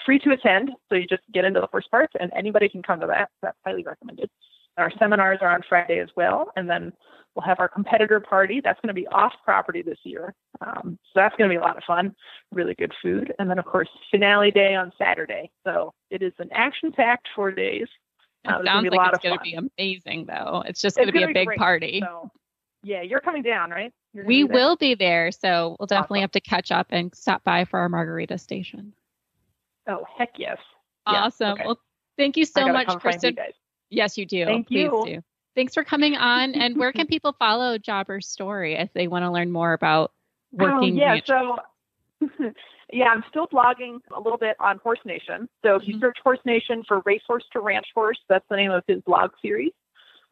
free to attend. So you just get into the horse parts, and anybody can come to that. That's highly recommended. Our seminars are on Friday as well. And then we'll have our competitor party. That's going to be off property this year. So that's going to be a lot of fun, really good food. And then, of course, finale day on Saturday. So it is an action-packed 4 days. It sounds like it's going to be amazing, though. It's just going to be a big party. So, yeah, you're coming down, right? We will be there. So we'll definitely have to catch up and stop by for our margarita station. Oh, heck yes. Awesome. Yeah, okay. Well, thank you so much, Kristen. Yes, you do. Thank you. Please do. Thanks for coming on. And where can people follow Jobber's story if they want to learn more about working? So I'm still blogging a little bit on Horse Nation. So if you search Horse Nation for Racehorse to Ranch Horse, that's the name of his blog series.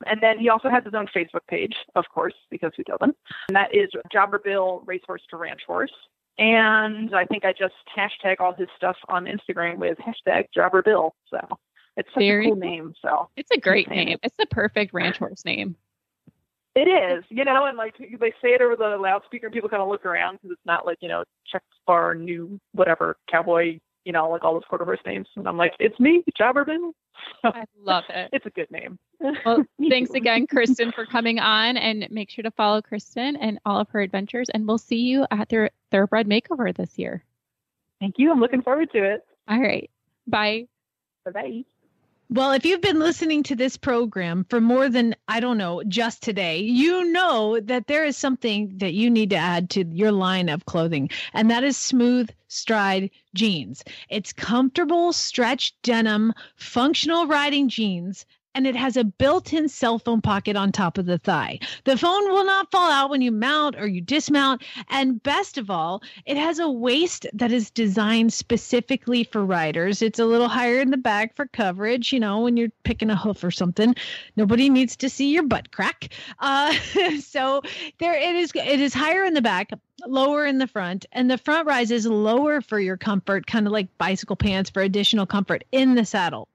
And then he also has his own Facebook page, of course, because who doesn't? And that is Jobber Bill Racehorse to Ranch Horse. And I think I just hashtag all his stuff on Instagram with hashtag Jobber Bill. So it's such a cool name. So it's a great name. It's the perfect ranch horse name. It is, and like they say it over the loudspeaker, and people kind of look around because it's not like, Check Bar, New, whatever, Cowboy, like all those quarter horse names. And I'm like, it's me, Jobber Bill. I love it. It's a good name. Well, thanks again, Kristen, for coming on, and make sure to follow Kristen and all of her adventures. And we'll see you at their Thoroughbred Makeover this year. Thank you. I'm looking forward to it. All right. Bye. Bye-bye. Well, if you've been listening to this program for more than, just today, you know that there is something that you need to add to your line of clothing, and that is Smooth Stride jeans. It's comfortable, stretch denim, functional riding jeans, and it has a built-in cell phone pocket on top of the thigh. The phone will not fall out when you mount or you dismount. And best of all, it has a waist that is designed specifically for riders. It's a little higher in the back for coverage, when you're picking a hoof or something. Nobody needs to see your butt crack. So it is higher in the back, lower in the front, and the front rise is lower for your comfort, kind of like bicycle pants for additional comfort in the saddle.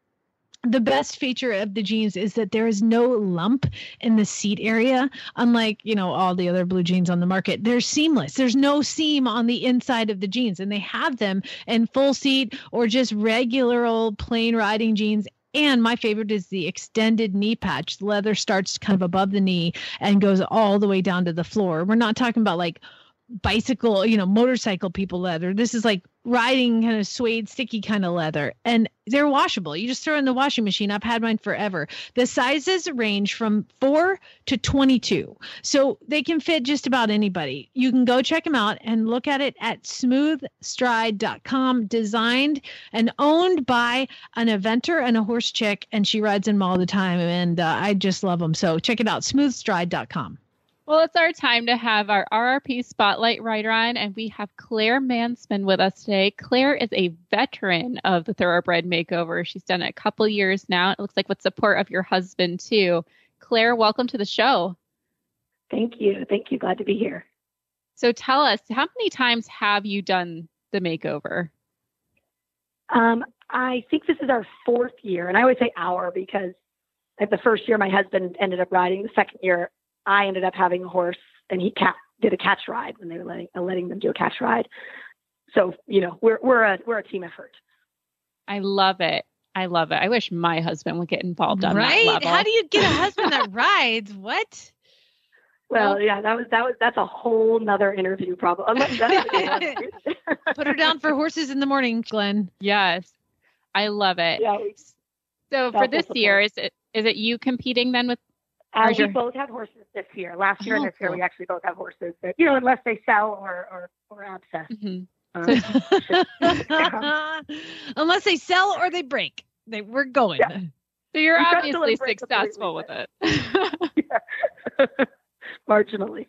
The best feature of the jeans is that there is no lump in the seat area. Unlike, all the other blue jeans on the market, they're seamless. There's no seam on the inside of the jeans, and they have them in full seat or just regular old plain riding jeans. And my favorite is the extended knee patch. The leather starts kind of above the knee and goes all the way down to the floor. We're not talking about like bicycle, motorcycle people leather. This is like riding kind of suede, sticky kind of leather. And they're washable. You just throw in the washing machine. I've had mine forever. The sizes range from 4 to 22. So they can fit just about anybody. You can go check them out and look at it at smoothstride.com. Designed and owned by an eventer and a horse chick, and she rides in them all the time. And I just love them. So check it out, smoothstride.com. Well, it's our time to have our RRP Spotlight Rider on, and we have Clare Mansmann with us today. Clare is a veteran of the Thoroughbred Makeover. She's done it a couple years now. It looks like with support of your husband, too. Clare, welcome to the show. Thank you. Glad to be here. So tell us, how many times have you done the makeover? I think this is our 4th year, and I always say our because like the first year my husband ended up riding. The second year I ended up having a horse, and he did a catch ride when they were letting them do a catch ride. So we're a team effort. I love it. I wish my husband would get involved on that level. How do you get a husband that rides? What? Well, yeah, that's a whole nother interview problem. Put her down for horses in the morning, Glenn. Yes. I love it. Yeah, so for this year, is it you competing then with? We both have horses this year. Last year and this year, we actually both have horses. But, unless they sell or abscess. Mm-hmm. Unless they sell or they break, we're going. Yeah. So you're obviously successful with it. Yeah. Marginally.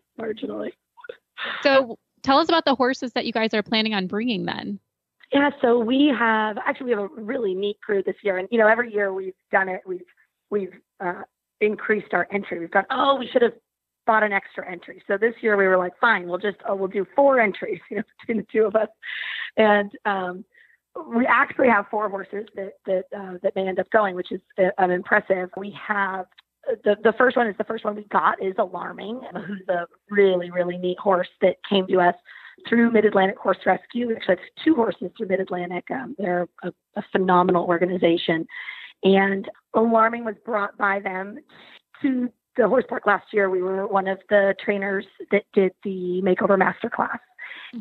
So tell us about the horses that you guys are planning on bringing then. Yeah, so we have a really neat crew this year, and every year we've done it. We've increased our entry. We've gone, we should have bought an extra entry. So this year we were like, fine, we'll do 4 entries between the two of us, and we actually have 4 horses that may end up going, which is impressive. We have. The first one we got is Alarming, who's a really, really neat horse that came to us through Mid-Atlantic Horse Rescue. We actually have 2 horses through Mid-Atlantic. They're a phenomenal organization. And Alarming was brought by them to the horse park last year. We were one of the trainers that did the Makeover Masterclass.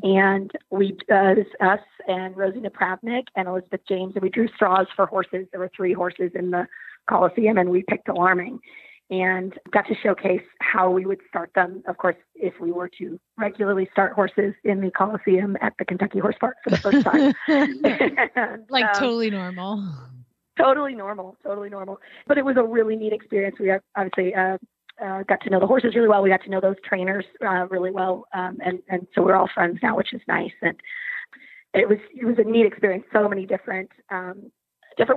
And us and Rosina Pravnik and Elizabeth James, and we drew straws for horses. There were 3 horses in the Coliseum, and we picked Alarming and got to showcase how we would start them. Of course, if we were to regularly start horses in the Coliseum at the Kentucky Horse Park for the first time. And, totally normal. Totally normal. But it was a really neat experience. We obviously got to know the horses really well. We got to know those trainers really well. And so we're all friends now, which is nice. And it was a neat experience. So many different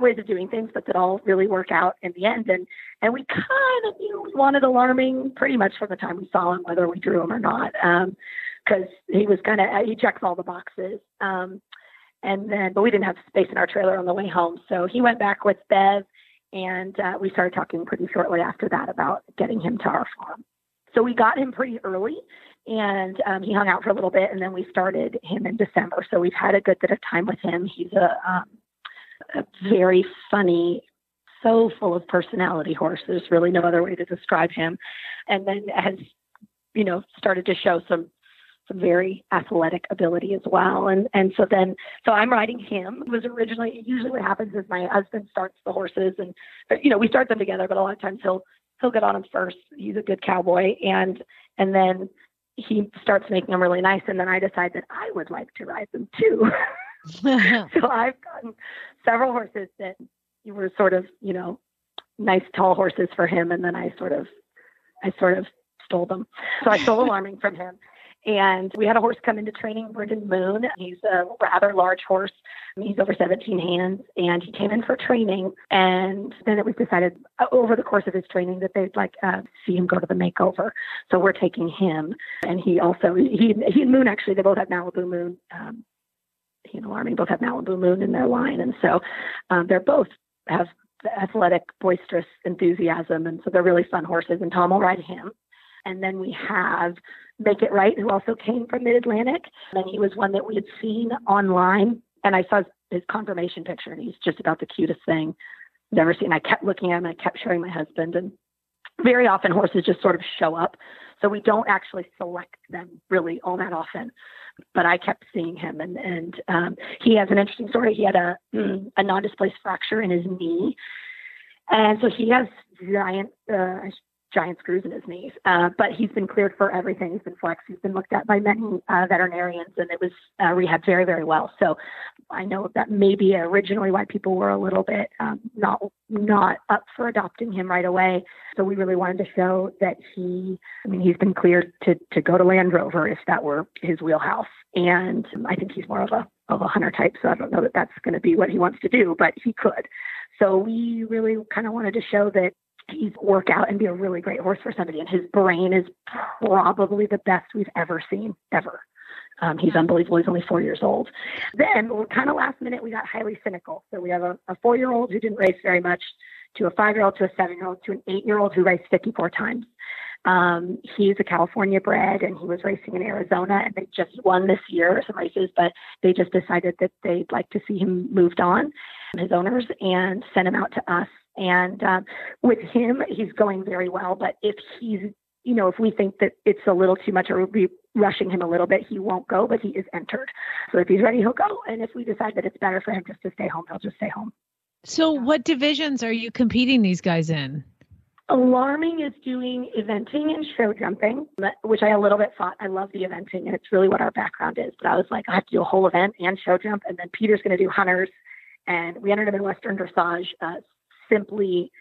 ways of doing things, but that all really work out in the end. And we kind of knew we wanted Alarming pretty much from the time we saw him, whether we drew him or not, because he checks all the boxes. But we didn't have space in our trailer on the way home. So he went back with Bev, and we started talking pretty shortly after that about getting him to our farm. So we got him pretty early, and he hung out for a little bit, and then we started him in December. So we've had a good bit of time with him. He's a very funny, so full of personality horse. There's really no other way to describe him. And then has, started to show some very athletic ability as well. And so I'm riding him. Usually what happens is my husband starts the horses, and, we start them together, but a lot of times he'll get on them first. He's a good cowboy. And then he starts making them really nice. And then I decide that I would like to ride them too. So I've gotten several horses that were sort of, nice tall horses for him. And then I sort of stole them. So I stole Alarming from him. And we had a horse come into training, Brendan Moon. He's a rather large horse. He's over 17 hands, and he came in for training. And then it was decided over the course of his training that they'd like see him go to the makeover. So we're taking him. And he and Moon, actually, they both have Malibu Moon. He and Alarming both have Malibu Moon in their line. And so they're both have athletic, boisterous enthusiasm. And so they're really fun horses. And Tom will ride him. And then we have Make It Right, who also came from Mid-Atlantic. And he was one that we had seen online. And I saw his confirmation picture, and he's just about the cutest thing I've ever seen. I kept looking at him, and I kept showing my husband. And very often horses just sort of show up. So we don't actually select them really all that often. But I kept seeing him. And he has an interesting story. He had a non-displaced fracture in his knee. And so he has giant screws in his knees, but he's been cleared for everything. He's been flexed. He's been looked at by many veterinarians, and it was rehabbed very, very well. So I know that maybe originally why people were a little bit not up for adopting him right away. So we really wanted to show that he's been cleared to go to Land Rover if that were his wheelhouse. And I think he's more of a hunter type, so I don't know that that's going to be what he wants to do, but he could. So we really kind of wanted to show that he's work out and be a really great horse for somebody. And his brain is probably the best we've ever seen, ever. He's unbelievable. He's only 4 years old. Then kind of last minute, we got highly cynical. So we have a 4-year-old who didn't race very much, to a 5-year-old, to a 7-year-old, to an 8-year-old who raced 54 times. He's a California bred, and he was racing in Arizona, and they just won this year some races, but they just decided that they'd like to see him moved on, his owners, and sent him out to us. And with him, he's going very well. But if he's, if we think that it's a little too much or we'll be rushing him a little bit, he won't go, but he is entered. So if he's ready, he'll go. And if we decide that it's better for him just to stay home, he'll just stay home. So what divisions are you competing these guys in? Alarming is doing eventing and show jumping, which I a little bit thought. I love the eventing, and it's really what our background is. But I was like, I have to do a whole event and show jump. And then Peter's going to do hunters. And we entered him in Western dressage simply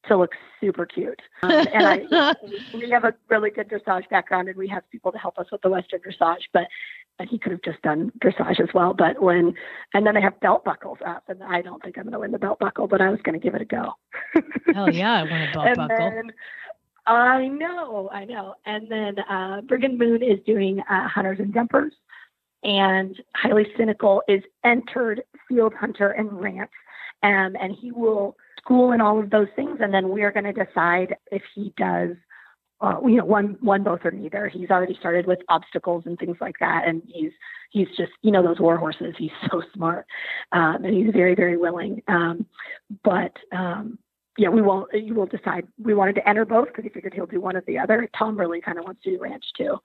to look super cute. And we have a really good dressage background, and we have people to help us with the Western dressage, but he could have just done dressage as well. But and then they have belt buckles up, and I don't think I'm going to win the belt buckle, but I was going to give it a go. Hell yeah, I want a belt buckle. Then, I know. And then Brigand Moon is doing hunters and jumpers, and Highly Cynical is entered field hunter and rant. And he will school in all of those things. And then we're going to decide if he does, one, both, or neither. He's already started with obstacles and things like that. And he's just, those war horses. He's so smart. And he's very, very willing. We will decide. We wanted to enter both because he figured he'll do one or the other. Tom really kind of wants to do ranch too.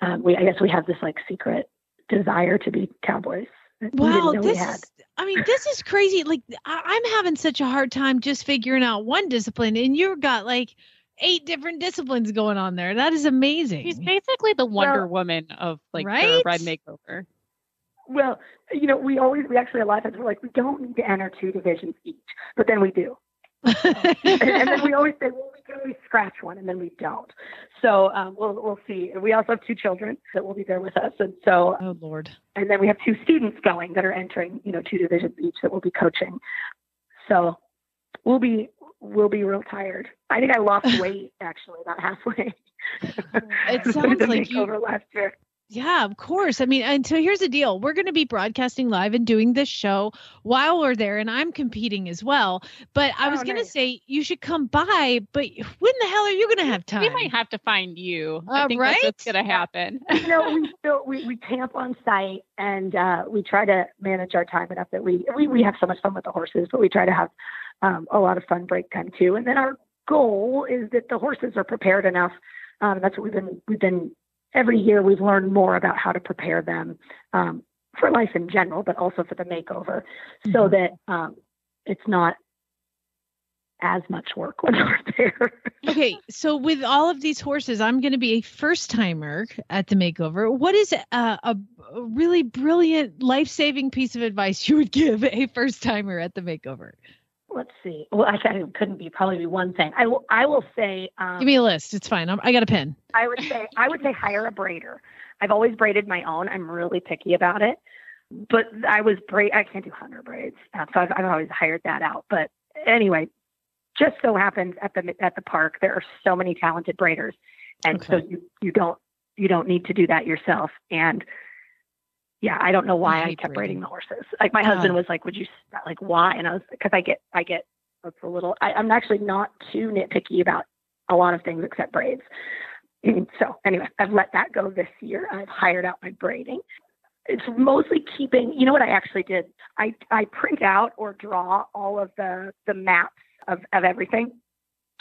I guess we have this secret desire to be cowboys. Wow, this is crazy. Like, I'm having such a hard time just figuring out one discipline, and you've got 8 different disciplines going on there. That is amazing. She's basically the Wonder Woman of Thoroughbred Makeover. Well, we actually a lot of times we're like, we don't need to enter 2 divisions each, but then we do. and then we always say, well, we can always scratch one, and then we don't. So we'll see. We also have 2 children that will be there with us, and so oh Lord. And then we have 2 students going that are entering, 2 divisions each that will be coaching. So we'll be real tired. I think I lost weight actually about halfway. It sounds like you over last year. Yeah, of course. I mean, and so here's the deal. We're going to be broadcasting live and doing this show while we're there, and I'm competing as well. But I was going to say you should come by, but when the hell are you going to have time? We might have to find you. I think that's what's going to happen. We camp on site, and we try to manage our time enough that we have so much fun with the horses, but we try to have a lot of fun break time too. And then our goal is that the horses are prepared enough. That's what we've been every year. We've learned more about how to prepare them for life in general, but also for the makeover, so that it's not as much work when we're there. Okay, so with all of these horses, I'm going to be a first-timer at the makeover. What is a really brilliant, life-saving piece of advice you would give a first-timer at the makeover? Let's see. Well, actually, it couldn't probably be one thing. I will say. Give me a list. It's fine. I got a pen. I would say hire a braider. I've always braided my own. I'm really picky about it, but I can't do hunter braids, so I've always hired that out. But anyway, just so happens at the park there are so many talented braiders, and so you don't need to do that yourself. And yeah, I don't know why I kept braiding the horses. Like my husband was like, "Would you why?" And I was because I get it's a little. I'm actually not too nitpicky about a lot of things except braids. So anyway, I've let that go this year. I've hired out my braiding. It's mostly keeping. You know what I actually did? I print out or draw all of the maps of everything,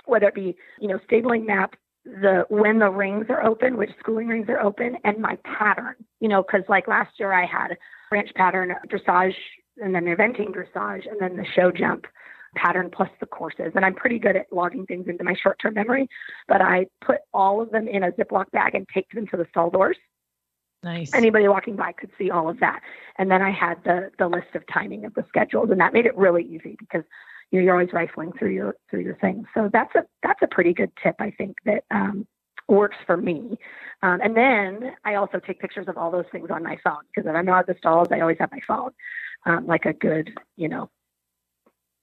whether it be stabling map, when the rings are open, which schooling rings are open, and my pattern, because like last year I had ranch pattern, dressage, and then eventing dressage, and then the show jump pattern plus the courses. And I'm pretty good at logging things into my short-term memory, but I put all of them in a Ziploc bag and taped them to the stall doors. Nice. Anybody walking by could see all of that. And then I had the list of timing of the schedules, and that made it really easy because you're always rifling through your things. So that's a pretty good tip, I think, that works for me. And then I also take pictures of all those things on my phone because if I'm not at the stalls, I always have my phone, like a good,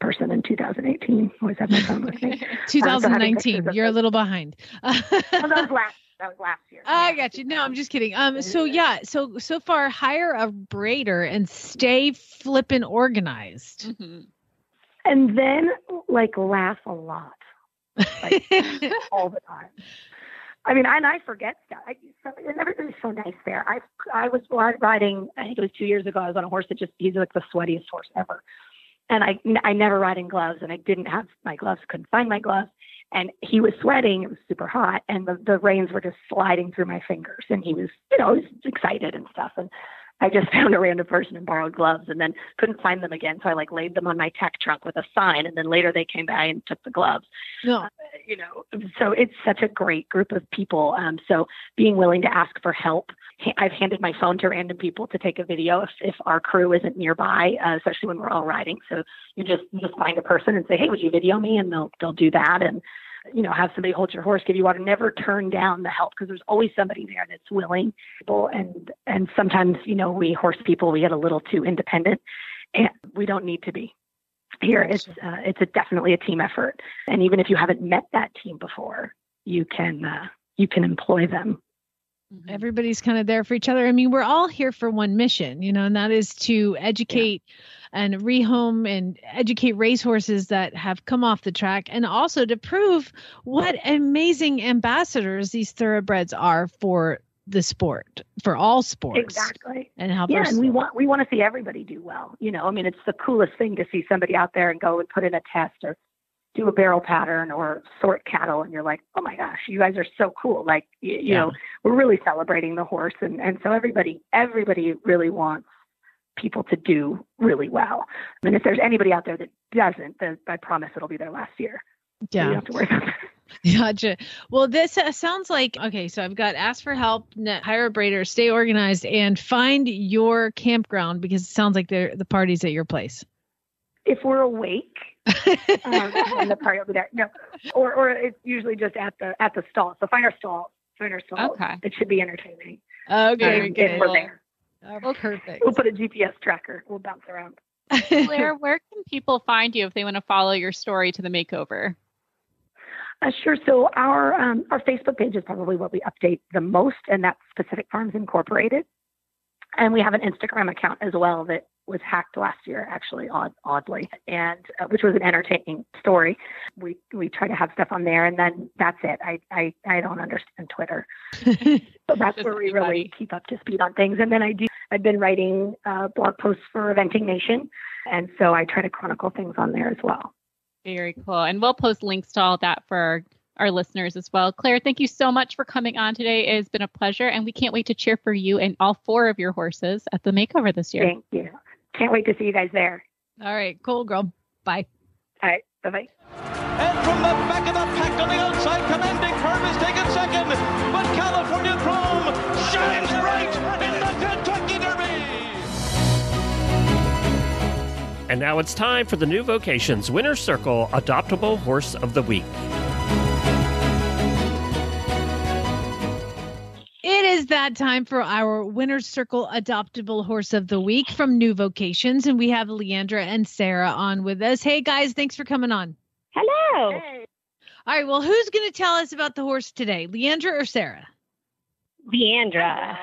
person in 2018. Always have my phone with me. 2019. You're a little behind. That was last year. I got you. No, I'm just kidding. So far, hire a braider and stay flippin' organized. Mm-hmm. And then laugh a lot, all the time. I mean, and I forget stuff. Everybody's so nice there. I was riding, I think it was 2 years ago. I was on a horse that he's like the sweatiest horse ever. And I never ride in gloves, and I didn't have my gloves, couldn't find my gloves. And he was sweating. It was super hot, and the reins were just sliding through my fingers. And he was, he was excited and stuff. And I just found a random person and borrowed gloves, and then couldn't find them again. So I laid them on my tech trunk with a sign, and then later they came by and took the gloves. No. So it's such a great group of people. So being willing to ask for help. I've handed my phone to random people to take a video if our crew isn't nearby, especially when we're all riding. So you just find a person and say, hey, would you video me? And they'll do that. And, have somebody hold your horse, give you water, never turn down the help, because there's always somebody there that's willing. And sometimes, we horse people, we get a little too independent, and we don't need to be. Here, it's definitely a team effort. And even if you haven't met that team before, you can employ them. Everybody's kind of there for each other. I mean, we're all here for one mission, and that is to educate and rehome and educate racehorses that have come off the track, and also to prove what amazing ambassadors these thoroughbreds are for the sport, for all sports. Exactly. And help and we want to see everybody do well. It's the coolest thing to see somebody out there and go and put in a test or do a barrel pattern or sort cattle, and you're like, oh my gosh, you guys are so cool. We're really celebrating the horse. And so everybody really wants people to do really well. I mean, if there's anybody out there that doesn't, then I promise it'll be their last year. Yeah. So you don't have to worry about that. Gotcha. Well, this sounds like, okay, so I've got ask for help, hire a braider, stay organized, and find your campground, because it sounds like the party's at your place. If we're awake, and the party will be there. No, or it's usually just at the stall. So find our stall. Okay. It should be entertaining. Okay, good. If we're there. Oh, perfect. We'll put a GPS tracker. We'll bounce around. Claire, where can people find you if they want to follow your story to the makeover? Sure. So our Facebook page is probably what we update the most, and that's Pacific Farms Incorporated. And we have an Instagram account as well that was hacked last year, actually, oddly, and which was an entertaining story. We try to have stuff on there, and then that's it. I don't understand Twitter, so that's where we really keep up to speed on things. And then I've been writing blog posts for Eventing Nation, and so I try to chronicle things on there as well. Very cool. And we'll post links to all that for our listeners as well. Claire, thank you so much for coming on today. It has been a pleasure, and we can't wait to cheer for you and all 4 of your horses at the makeover this year. Thank you. Can't wait to see you guys there. All right. Cool, girl. Bye. All right. Bye-bye. And from the back of the pack on the outside, Commanding Curve is taken second. But California Chrome shines bright in the Kentucky Derby. And now it's time for the new Vocations Winner's Circle Adoptable Horse of the Week. It is that time for our Winner's Circle Adoptable Horse of the Week from New Vocations, and we have Leandra and Sarah on with us. Hey, guys, thanks for coming on. Hello. Hey. All right, well, who's going to tell us about the horse today, Leandra or Sarah? Leandra.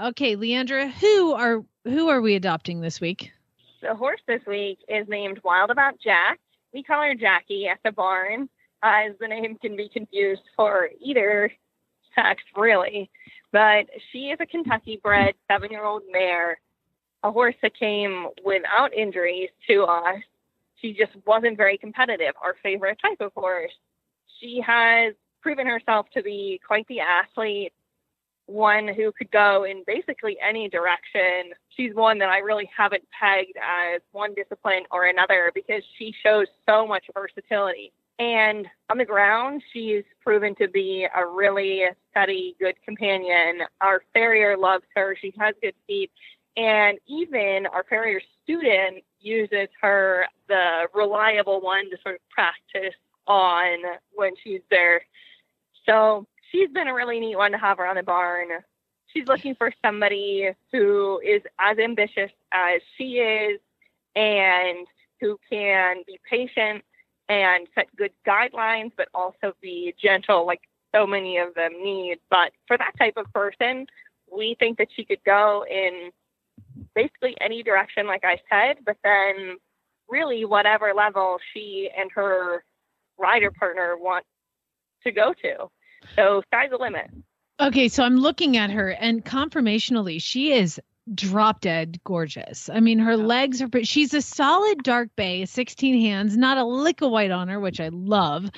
Okay, Leandra, who are we adopting this week? The horse this week is named Wild About Jack. We call her Jackie at the barn, as the name can be confused for either sex, really. But she is a Kentucky-bred 7-year-old mare, a horse that came without injuries to us. She just wasn't very competitive, our favorite type of horse. She has proven herself to be quite the athlete, one who could go in basically any direction. She's one that I really haven't pegged as one discipline or another because she shows so much versatility. And on the ground, she's proven to be a really steady, good companion. Our farrier loves her. She has good feet. And even our farrier student uses her, the reliable one, to sort of practice on when she's there. So she's been a really neat one to have around the barn. She's looking for somebody who is as ambitious as she is and who can be patient and set good guidelines, but also be gentle, like so many of them need. But for that type of person, we think that she could go in basically any direction, like I said, but then really whatever level she and her rider partner want to go to. So sky's the limit. Okay, so I'm looking at her, and conformationally, she is drop dead gorgeous. I mean, her legs are, but she's a solid dark bay, 16 hands, not a lick of white on her, which I love.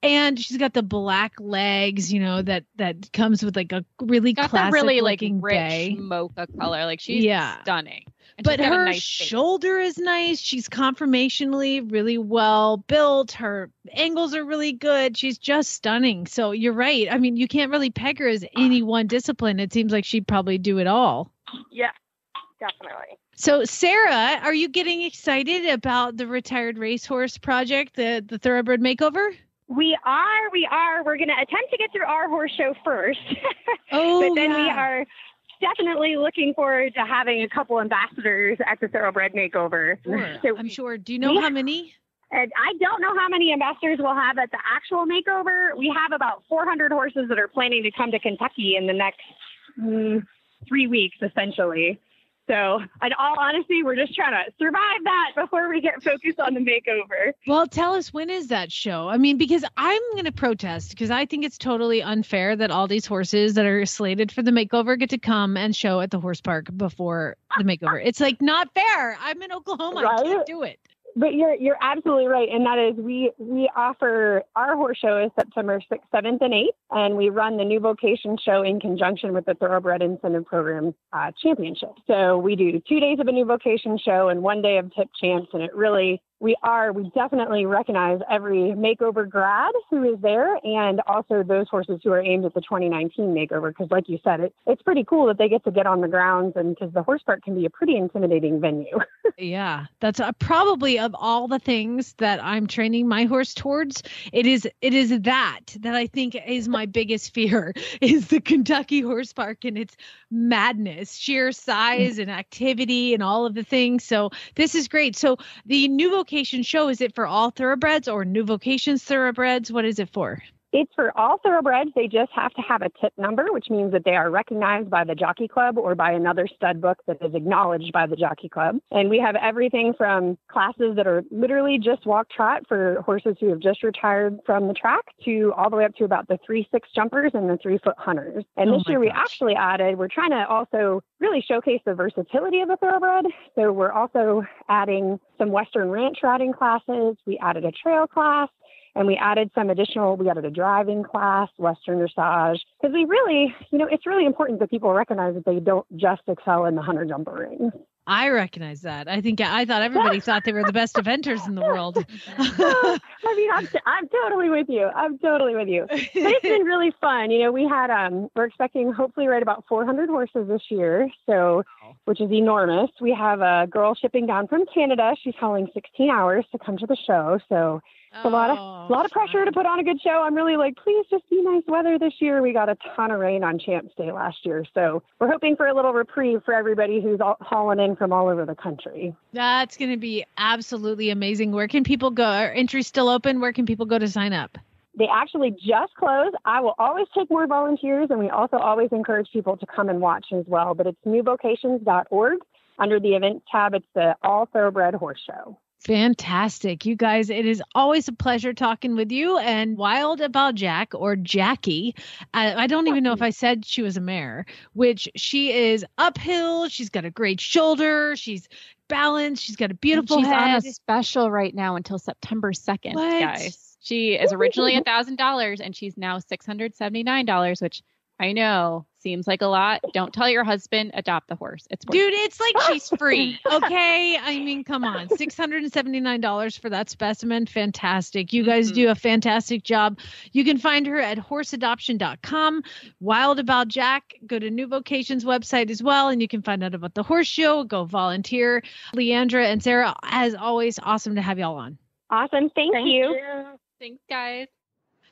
And she's got the black legs, you know, that comes with like a really classic really looking like rich bay mocha color. Like she's stunning. And but she's got her a nice shoulder is nice. She's conformationally really well built. Her angles are really good. She's just stunning. So you're right. I mean, you can't really peg her as any one discipline. It seems like she'd probably do it all. Yeah, definitely. So Sarah, are you getting excited about the Retired Racehorse Project, the Thoroughbred Makeover? We are. We're going to attempt to get through our horse show first. Oh, but then we are definitely looking forward to having a couple ambassadors at the Thoroughbred Makeover. Sure. So I'm sure. Do you know how many? And I don't know how many ambassadors we'll have at the actual makeover. We have about 400 horses that are planning to come to Kentucky in the next 3 weeks, essentially. So, in all honesty, we're just trying to survive that before we get focused on the makeover. Well, tell us, when is that show? I mean, because I'm going to protest, because I think it's totally unfair that all these horses that are slated for the makeover get to come and show at the horse park before the makeover. It's like not fair. I'm in Oklahoma. Right? I can't do it. But you're absolutely right. And that is, we offer, our horse show is September 6th, 7th, and 8th. And we run the New Vocations show in conjunction with the Thoroughbred Incentive Program Championship. So we do 2 days of a New Vocations show and 1 day of tip champs. And it really, we definitely recognize every makeover grad who is there, and also those horses who are aimed at the 2019 makeover. Because like you said, it's pretty cool that they get to get on the grounds, and because the horse park can be a pretty intimidating venue. Yeah, that's probably, of all the things that I'm training my horse towards, it is that I think is my biggest fear, is the Kentucky horse park and its madness, sheer size and activity and all of the things. So this is great. So the New Vocations show, is it for all thoroughbreds or New Vocations thoroughbreds? What is it for? It's for all thoroughbreds. They just have to have a tip number, which means that they are recognized by the Jockey Club or by another stud book that is acknowledged by the Jockey Club. And we have everything from classes that are literally just walk trot for horses who have just retired from the track, to all the way up to about the 3-6 jumpers and the 3-foot hunters. And this year we actually added, we're trying to also really showcase the versatility of a thoroughbred. So we're also adding some Western ranch riding classes. We added a trail class. And we added a driving class, Western dressage, because we really, it's really important that people recognize that they don't just excel in the hunter jumper ring. I recognize that. I thought everybody thought they were the best eventers in the world. I mean, I'm totally with you. But it's been really fun. We had, we're expecting hopefully right about 400 horses this year. So, which is enormous. We have a girl shipping down from Canada. She's hauling 16 hours to come to the show. So it's a lot of pressure to put on a good show. I'm really like, please just be nice weather this year. We got a ton of rain on Champs Day last year. So we're hoping for a little reprieve for everybody who's hauling in from all over the country. That's going to be absolutely amazing. Where can people go? Are entries still open? Where can people go to sign up? They actually just closed. I will always take more volunteers, and we also always encourage people to come and watch as well. But it's newvocations.org. Under the events tab, it's the All Thoroughbred Horse Show. Fantastic. You guys, it is always a pleasure talking with you. And Wild About Jack, or Jackie, I don't even know if I said she was a mare, which she is uphill. She's got a great shoulder. She's balanced. She's got a beautiful head. head. She's on a special right now until September 2nd, guys. She is originally $1,000 and she's now $679, which I know seems like a lot. Don't tell your husband, adopt the horse. Dude, it's like she's free. Okay. I mean, come on. $679 for that specimen. Fantastic. You guys do a fantastic job. You can find her at horseadoption.com. Wild About Jack, go to New Vocations website as well, and you can find out about the horse show. Go volunteer. Leandra and Sarah, as always, awesome to have y'all on. Awesome. Thank you. Thanks, guys.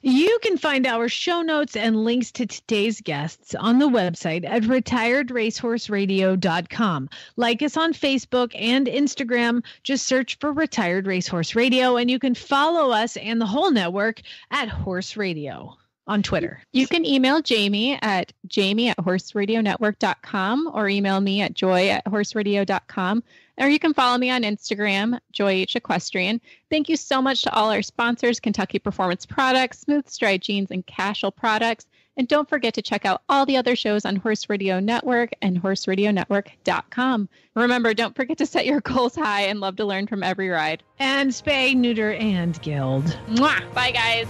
You can find our show notes and links to today's guests on the website at retiredracehorseradio.com. Like us on Facebook and Instagram. Just search for Retired Racehorse Radio, and you can follow us and the whole network at Horse Radio on Twitter. You can email Jamie at horseradionetwork.com or email me at joy@horseradio.com. Or you can follow me on Instagram, Joy H. Equestrian. Thank you so much to all our sponsors, Kentucky Performance Products, Smooth Stride Jeans, and Cashel Products. And don't forget to check out all the other shows on Horse Radio Network and horseradionetwork.com. Remember, don't forget to set your goals high and love to learn from every ride. And spay, neuter, and gild. Mwah! Bye, guys.